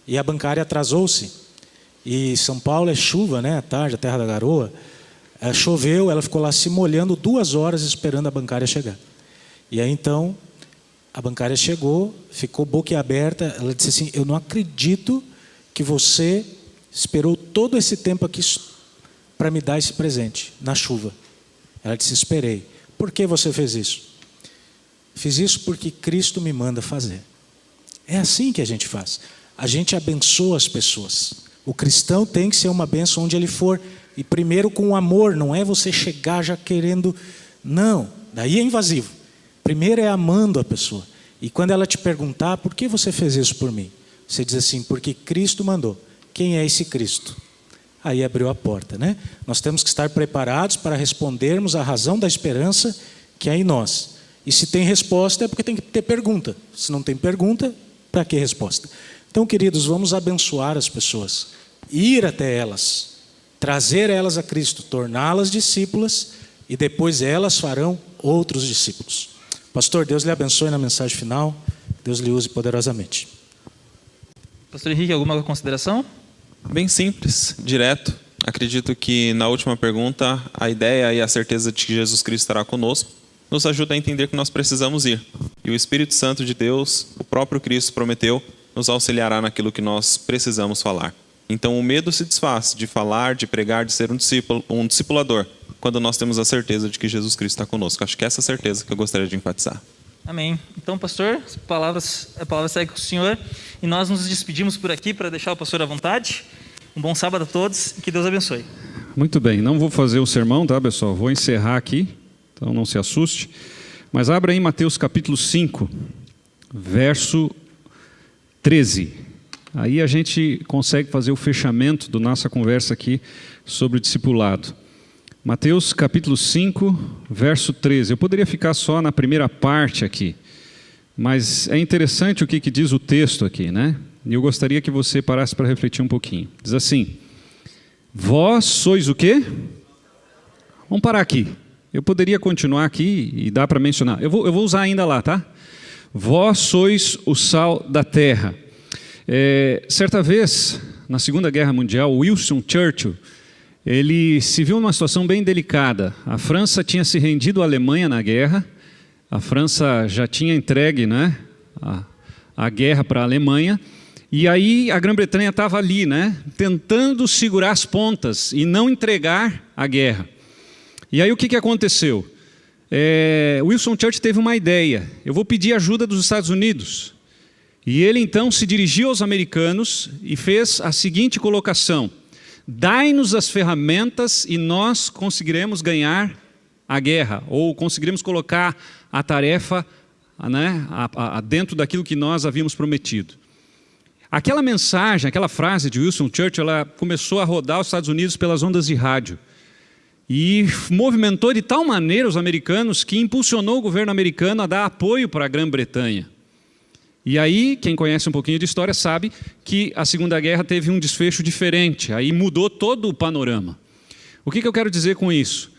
e a bancária atrasou-se. E São Paulo é chuva, né, à tarde, a terra da garoa. Choveu, ela ficou lá se molhando 2 horas esperando a bancária chegar. E aí então, a bancária chegou, ficou boquiaberta, ela disse assim, eu não acredito que você esperou todo esse tempo aqui para me dar esse presente, na chuva. Ela disse, esperei. Por que você fez isso? Fiz isso porque Cristo me manda fazer. É assim que a gente faz. A gente abençoa as pessoas. O cristão tem que ser uma bênção onde ele for. E primeiro com amor, não é você chegar já querendo... Não, daí é invasivo. Primeiro é amando a pessoa. E quando ela te perguntar, por que você fez isso por mim? Você diz assim, porque Cristo mandou. Quem é esse Cristo? Aí abriu a porta, né? Nós temos que estar preparados para respondermos a razão da esperança que é em nós. E se tem resposta é porque tem que ter pergunta. Se não tem pergunta, para que resposta? Então, queridos, vamos abençoar as pessoas. Ir até elas, trazer elas a Cristo, torná-las discípulas e depois elas farão outros discípulos. Pastor, Deus lhe abençoe na mensagem final. Deus lhe use poderosamente. Pastor Henrique, alguma consideração? Bem simples, direto. Acredito que na última pergunta, a ideia e a certeza de que Jesus Cristo estará conosco nos ajuda a entender que nós precisamos ir. E o Espírito Santo de Deus, o próprio Cristo prometeu, nos auxiliará naquilo que nós precisamos falar. Então o medo se desfaz de falar, de pregar, de ser um discipulador, quando nós temos a certeza de que Jesus Cristo está conosco. Acho que é essa certeza que eu gostaria de enfatizar. Amém. Então, pastor, a palavra segue com o senhor. E nós nos despedimos por aqui para deixar o pastor à vontade. Um bom sábado a todos e que Deus abençoe. Muito bem, não vou fazer o sermão, tá, pessoal? Vou encerrar aqui, então não se assuste. Mas abra aí Mateus capítulo 5, verso 13. Aí a gente consegue fazer o fechamento da nossa conversa aqui sobre o discipulado. Mateus capítulo 5, verso 13. Eu poderia ficar só na primeira parte aqui, mas é interessante o que diz o texto aqui, né? E eu gostaria que você parasse para refletir um pouquinho. Diz assim: vós sois o quê? Vamos parar aqui. Eu poderia continuar aqui e dá para mencionar. Eu vou usar ainda lá, tá? Vós sois o sal da terra. Certa vez, na Segunda Guerra Mundial, Winston Churchill, ele se viu numa situação bem delicada. A França tinha se rendido à Alemanha na guerra, a França já tinha entregue, né, a guerra para a Alemanha, e aí a Grã-Bretanha estava ali, né, tentando segurar as pontas e não entregar a guerra. E aí o que aconteceu? Winston Churchill teve uma ideia: eu vou pedir ajuda dos Estados Unidos. E ele então se dirigiu aos americanos e fez a seguinte colocação: dai-nos as ferramentas e nós conseguiremos ganhar a guerra, ou conseguiremos colocar a tarefa, né, dentro daquilo que nós havíamos prometido. Aquela mensagem, aquela frase de Winston Churchill, ela começou a rodar os Estados Unidos pelas ondas de rádio. E movimentou de tal maneira os americanos que impulsionou o governo americano a dar apoio para a Grã-Bretanha. E aí, quem conhece um pouquinho de história sabe que a Segunda Guerra teve um desfecho diferente, aí mudou todo o panorama. O que eu quero dizer com isso?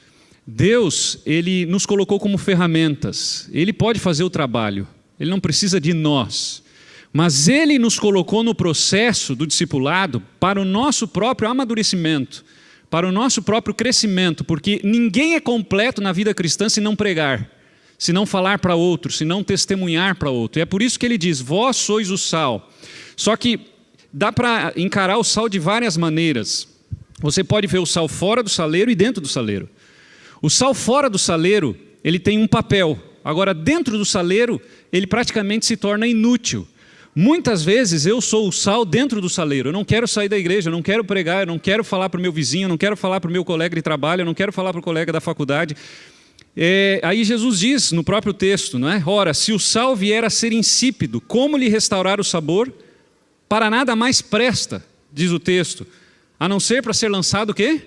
Deus, Ele nos colocou como ferramentas, Ele pode fazer o trabalho, Ele não precisa de nós, mas Ele nos colocou no processo do discipulado para o nosso próprio amadurecimento, para o nosso próprio crescimento, porque ninguém é completo na vida cristã se não pregar, se não falar para outro, se não testemunhar para outro. E é por isso que ele diz: vós sois o sal. Só que dá para encarar o sal de várias maneiras. Você pode ver o sal fora do saleiro e dentro do saleiro. O sal fora do saleiro, ele tem um papel. Agora, dentro do saleiro, ele praticamente se torna inútil. Muitas vezes eu sou o sal dentro do saleiro. Eu não quero sair da igreja, eu não quero pregar, eu não quero falar para o meu vizinho, eu não quero falar para o meu colega de trabalho, eu não quero falar para o colega da faculdade. Aí Jesus diz no próprio texto, não é? Ora, se o sal vier a ser insípido, como lhe restaurar o sabor? Para nada mais presta, diz o texto, a não ser para ser lançado o quê?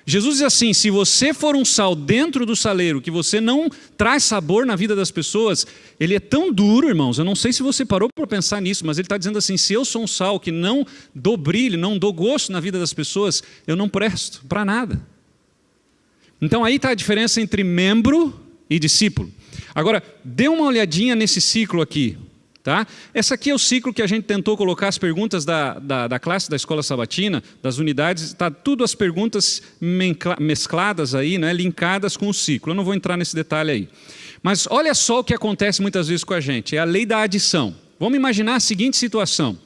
Jesus diz assim: se você for um sal dentro do saleiro, que você não traz sabor na vida das pessoas, ele é tão duro, irmãos, eu não sei se você parou para pensar nisso, mas ele está dizendo assim: se eu sou um sal que não dou brilho, não dou gosto na vida das pessoas, eu não presto para nada. Então aí está a diferença entre membro e discípulo. Agora, dê uma olhadinha nesse ciclo aqui, tá? Esse aqui é o ciclo que a gente tentou colocar as perguntas da classe da escola sabatina, das unidades, está tudo as perguntas mescladas aí, né, linkadas com o ciclo. Eu não vou entrar nesse detalhe aí. Mas olha só o que acontece muitas vezes com a gente, é a lei da adição. Vamos imaginar a seguinte situação.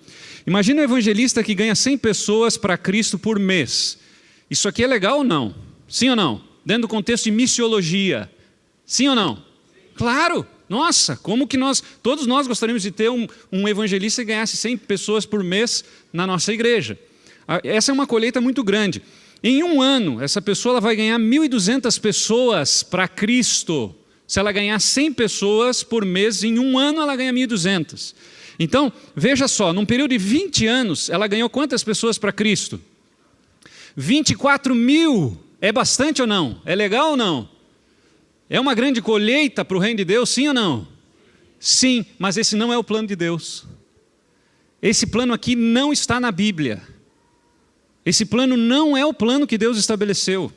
Imagina um evangelista que ganha 100 pessoas para Cristo por mês. Isso aqui é legal ou não? Sim ou não? Dentro do contexto de missiologia. Sim ou não? Claro! Nossa, como que todos nós gostaríamos de ter um evangelista que ganhasse 100 pessoas por mês na nossa igreja. Essa é uma colheita muito grande. Em um ano, essa pessoa ela vai ganhar 1.200 pessoas para Cristo. Se ela ganhar 100 pessoas por mês, em um ano ela ganha 1.200. Então, veja só, num período de 20 anos, ela ganhou quantas pessoas para Cristo? 24.000. É bastante ou não? É legal ou não? É uma grande colheita para o reino de Deus, sim ou não? Sim, mas esse não é o plano de Deus. Esse plano aqui não está na Bíblia. Esse plano não é o plano que Deus estabeleceu.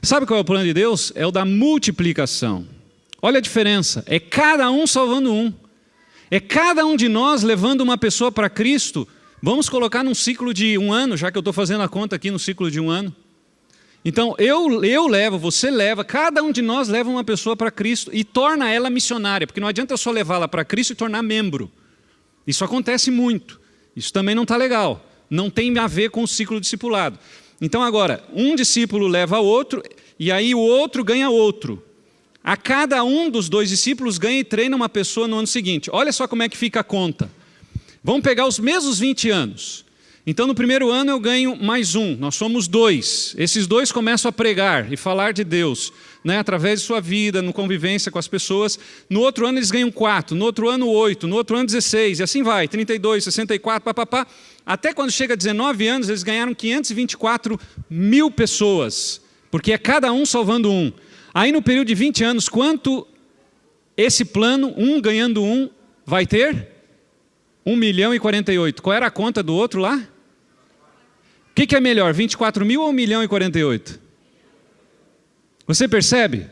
Sabe qual é o plano de Deus? É o da multiplicação. Olha a diferença, é cada um salvando um. É cada um de nós levando uma pessoa para Cristo. Vamos colocar num ciclo de um ano, já que eu estou fazendo a conta aqui no ciclo de um ano. Então, eu levo, você leva, cada um de nós leva uma pessoa para Cristo e torna ela missionária, porque não adianta eu só levá-la para Cristo e tornar membro. Isso acontece muito. Isso também não está legal. Não tem a ver com o ciclo discipulado. Então, agora, um discípulo leva outro, e aí o outro ganha outro. A cada um dos 2 discípulos ganha e treina uma pessoa no ano seguinte. Olha só como é que fica a conta. Vamos pegar os mesmos 20 anos. Então, no primeiro ano eu ganho mais 1, nós somos 2. Esses 2 começam a pregar e falar de Deus, né, através de sua vida, no convivência com as pessoas. No outro ano eles ganham 4, no outro ano 8, no outro ano 16, e assim vai, 32, 64, papapá. Até quando chega a 19 anos, eles ganharam 524 mil pessoas, porque é cada um salvando um. Aí no período de 20 anos, quanto esse plano, um ganhando um, vai ter? 1.048.000. Qual era a conta do outro lá? O que é melhor, 24 mil ou 1.048.000? Você percebe?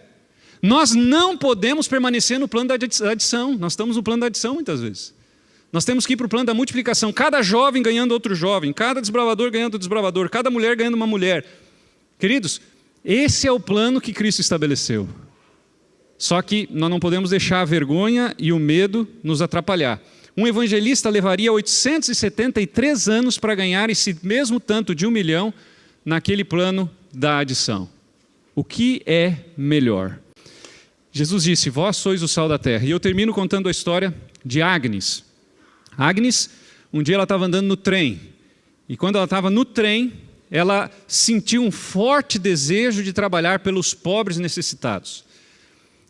Nós não podemos permanecer no plano da adição. Nós estamos no plano da adição muitas vezes. Nós temos que ir para o plano da multiplicação. Cada jovem ganhando outro jovem, cada desbravador ganhando outro desbravador, cada mulher ganhando uma mulher. Queridos, esse é o plano que Cristo estabeleceu. Só que nós não podemos deixar a vergonha e o medo nos atrapalhar. Um evangelista levaria 873 anos para ganhar esse mesmo tanto de 1 milhão naquele plano da adição. O que é melhor? Jesus disse, vós sois o sal da terra. E eu termino contando a história de Agnes. Agnes, um dia ela estava andando no trem. E quando ela estava no trem, ela sentiu um forte desejo de trabalhar pelos pobres necessitados.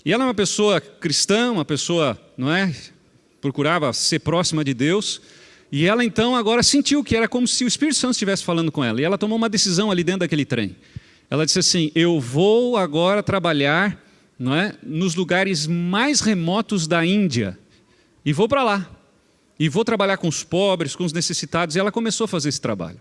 E ela é uma pessoa cristã, uma pessoa, não é, procurava ser próxima de Deus. E ela então agora sentiu que era como se o Espírito Santo estivesse falando com ela. E ela tomou uma decisão ali dentro daquele trem. Ela disse assim, eu vou agora trabalhar, não é, nos lugares mais remotos da Índia. E vou para lá. E vou trabalhar com os pobres, com os necessitados. E ela começou a fazer esse trabalho.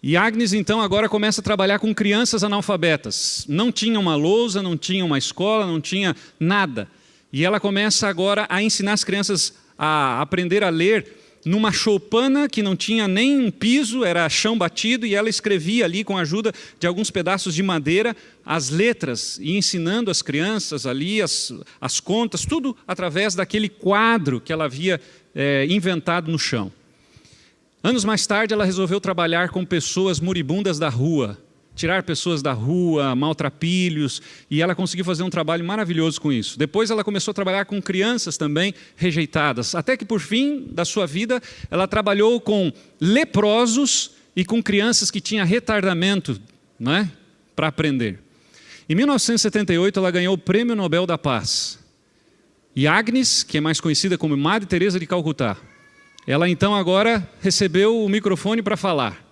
E Agnes, então, agora começa a trabalhar com crianças analfabetas. Não tinha uma lousa, não tinha uma escola, não tinha nada. E ela começa agora a ensinar as crianças a aprender a ler numa choupana que não tinha nem um piso, era chão batido, e ela escrevia ali com a ajuda de alguns pedaços de madeira as letras, e ensinando as crianças ali as contas, tudo através daquele quadro que ela havia inventado no chão. Anos mais tarde, ela resolveu trabalhar com pessoas moribundas da rua, tirar pessoas da rua, maltrapilhos, e ela conseguiu fazer um trabalho maravilhoso com isso. Depois ela começou a trabalhar com crianças também rejeitadas, até que por fim da sua vida, ela trabalhou com leprosos e com crianças que tinham retardamento, não é? Para aprender. Em 1978, ela ganhou o Prêmio Nobel da Paz. E Agnes, que é mais conhecida como Madre Teresa de Calcutá, ela então agora recebeu o microfone para falar.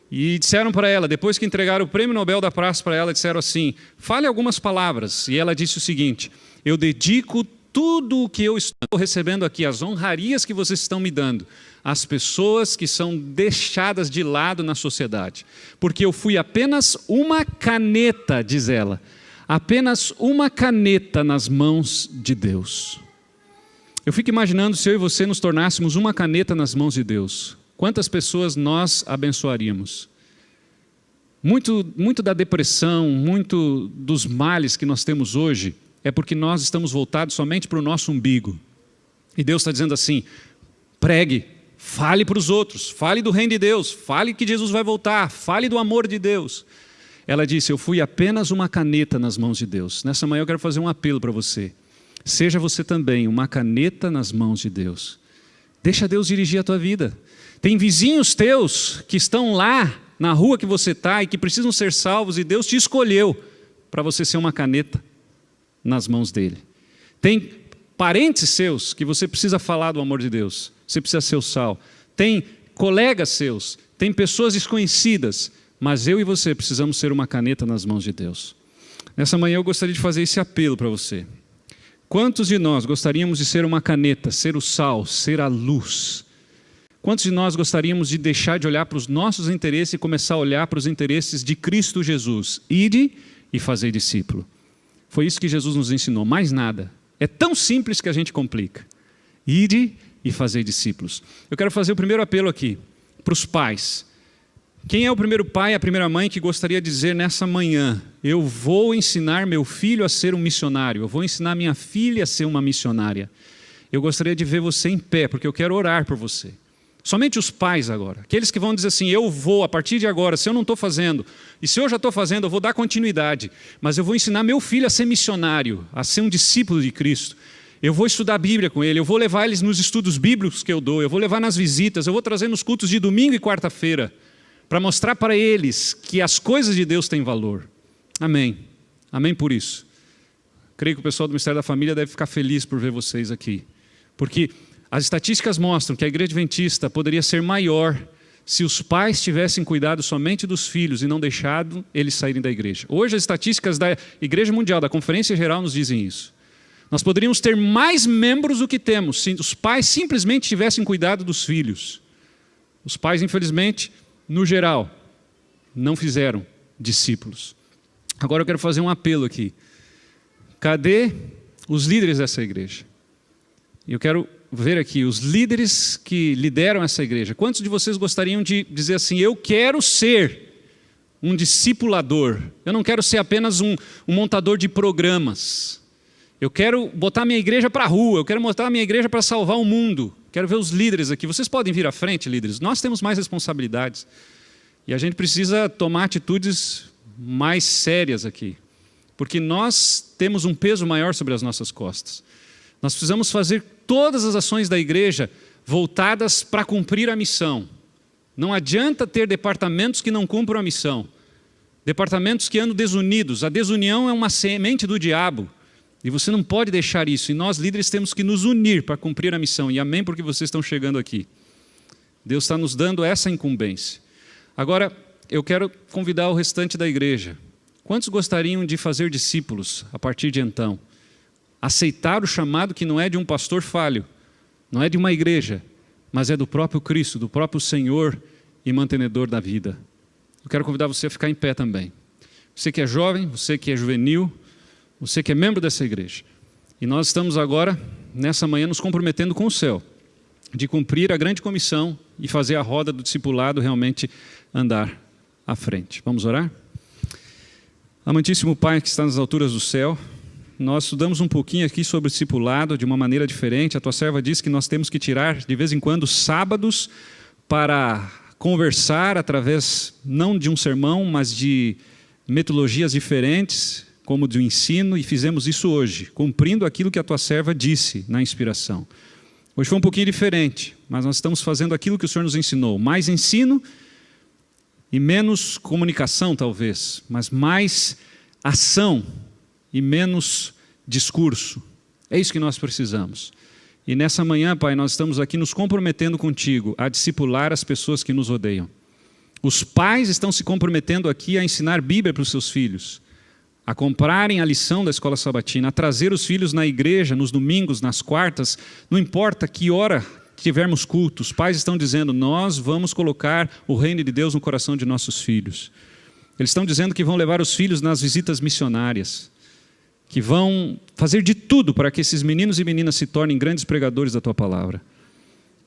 E disseram para ela, depois que entregaram o Prêmio Nobel da Paz para ela, disseram assim, fale algumas palavras. E ela disse o seguinte, eu dedico tudo o que eu estou recebendo aqui, as honrarias que vocês estão me dando, às pessoas que são deixadas de lado na sociedade. Porque eu fui apenas uma caneta, diz ela, apenas uma caneta nas mãos de Deus. Eu fico imaginando se eu e você nos tornássemos uma caneta nas mãos de Deus. Quantas pessoas nós abençoaríamos? Muito da depressão, muito dos males que nós temos hoje é porque nós estamos voltados somente para o nosso umbigo. E Deus está dizendo assim, pregue, fale para os outros, fale do reino de Deus, fale que Jesus vai voltar, fale do amor de Deus. Ela disse, eu fui apenas uma caneta nas mãos de Deus. Nessa manhã eu quero fazer um apelo para você. Seja você também uma caneta nas mãos de Deus. Deixa Deus dirigir a tua vida. Tem vizinhos teus que estão lá na rua que você está e que precisam ser salvos e Deus te escolheu para você ser uma caneta nas mãos dele. Tem parentes seus que você precisa falar do amor de Deus. Você precisa ser o sal. Tem colegas seus, tem pessoas desconhecidas, mas eu e você precisamos ser uma caneta nas mãos de Deus. Nessa manhã eu gostaria de fazer esse apelo para você. Quantos de nós gostaríamos de ser uma caneta, ser o sal, ser a luz? Quantos de nós gostaríamos de deixar de olhar para os nossos interesses e começar a olhar para os interesses de Cristo Jesus? Ide e fazei discípulo. Foi isso que Jesus nos ensinou, mais nada. É tão simples que a gente complica. Ide e fazei discípulos. Eu quero fazer o primeiro apelo aqui, para os pais. Quem é o primeiro pai, a primeira mãe que gostaria de dizer nessa manhã, eu vou ensinar meu filho a ser um missionário, eu vou ensinar minha filha a ser uma missionária. Eu gostaria de ver você em pé, porque eu quero orar por você. Somente os pais agora. Aqueles que vão dizer assim, eu vou, a partir de agora, se eu não estou fazendo, e se eu já estou fazendo, eu vou dar continuidade, mas eu vou ensinar meu filho a ser missionário, a ser um discípulo de Cristo. Eu vou estudar a Bíblia com ele, eu vou levar eles nos estudos bíblicos que eu dou, eu vou levar nas visitas, eu vou trazer nos cultos de domingo e quarta-feira, para mostrar para eles que as coisas de Deus têm valor. Amém. Amém por isso. Creio que o pessoal do Ministério da Família deve ficar feliz por ver vocês aqui. Porque as estatísticas mostram que a igreja adventista poderia ser maior se os pais tivessem cuidado somente dos filhos e não deixado eles saírem da igreja. Hoje as estatísticas da Igreja Mundial, da Conferência Geral, nos dizem isso. Nós poderíamos ter mais membros do que temos se os pais simplesmente tivessem cuidado dos filhos. Os pais, infelizmente, no geral, não fizeram discípulos. Agora eu quero fazer um apelo aqui. Cadê os líderes dessa igreja? Eu quero ver aqui os líderes que lideram essa igreja. Quantos de vocês gostariam de dizer assim, eu quero ser um discipulador, eu não quero ser apenas um montador de programas. Eu quero botar minha igreja para a rua, eu quero botar minha igreja para salvar o mundo. Quero ver os líderes aqui. Vocês podem vir à frente, líderes. Nós temos mais responsabilidades. E a gente precisa tomar atitudes mais sérias aqui. Porque nós temos um peso maior sobre as nossas costas. Nós precisamos fazer todas as ações da igreja voltadas para cumprir a missão. Não adianta ter departamentos que não cumpram a missão. Departamentos que andam desunidos. A desunião é uma semente do diabo. E você não pode deixar isso. E nós, líderes, temos que nos unir para cumprir a missão. E amém porque vocês estão chegando aqui. Deus está nos dando essa incumbência. Agora, eu quero convidar o restante da igreja. Quantos gostariam de fazer discípulos a partir de então? Aceitar o chamado que não é de um pastor falho, não é de uma igreja, mas é do próprio Cristo, do próprio Senhor e mantenedor da vida. Eu quero convidar você a ficar em pé também. Você que é jovem, você que é juvenil, você que é membro dessa igreja. E nós estamos agora, nessa manhã, nos comprometendo com o céu, de cumprir a grande comissão e fazer a roda do discipulado realmente andar à frente. Vamos orar? Amantíssimo Pai que está nas alturas do céu, nós estudamos um pouquinho aqui sobre o discipulado de uma maneira diferente. A tua serva disse que nós temos que tirar de vez em quando sábados para conversar através não de um sermão, mas de metodologias diferentes, como do ensino, e fizemos isso hoje, cumprindo aquilo que a tua serva disse na inspiração. Hoje foi um pouquinho diferente, mas nós estamos fazendo aquilo que o Senhor nos ensinou. Mais ensino e menos comunicação, talvez, mas mais ação e menos discurso. É isso que nós precisamos. E nessa manhã, Pai, nós estamos aqui nos comprometendo contigo a discipular as pessoas que nos odeiam. Os pais estão se comprometendo aqui a ensinar Bíblia para os seus filhos, a comprarem a lição da escola sabatina, a trazer os filhos na igreja, nos domingos, nas quartas, não importa que hora tivermos culto, os pais estão dizendo, nós vamos colocar o reino de Deus no coração de nossos filhos. Eles estão dizendo que vão levar os filhos nas visitas missionárias, que vão fazer de tudo para que esses meninos e meninas se tornem grandes pregadores da tua palavra.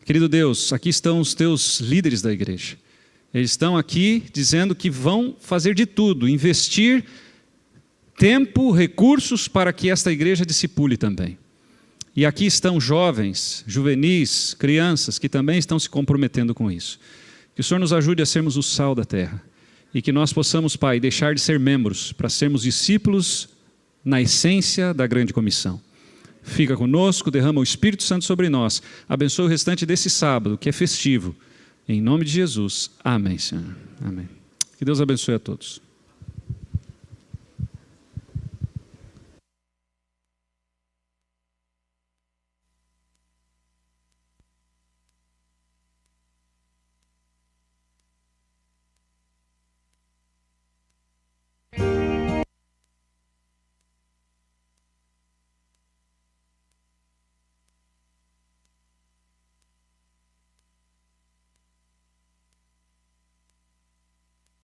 Querido Deus, aqui estão os teus líderes da igreja. Eles estão aqui dizendo que vão fazer de tudo, investir tempo, recursos para que esta igreja discipule também. E aqui estão jovens, juvenis, crianças que também estão se comprometendo com isso. Que o Senhor nos ajude a sermos o sal da terra e que nós possamos, Pai, deixar de ser membros para sermos discípulos na essência da grande comissão. Fica conosco, derrama o Espírito Santo sobre nós. Abençoe o restante desse sábado, que é festivo. Em nome de Jesus. Amém, Senhor. Amém. Que Deus abençoe a todos.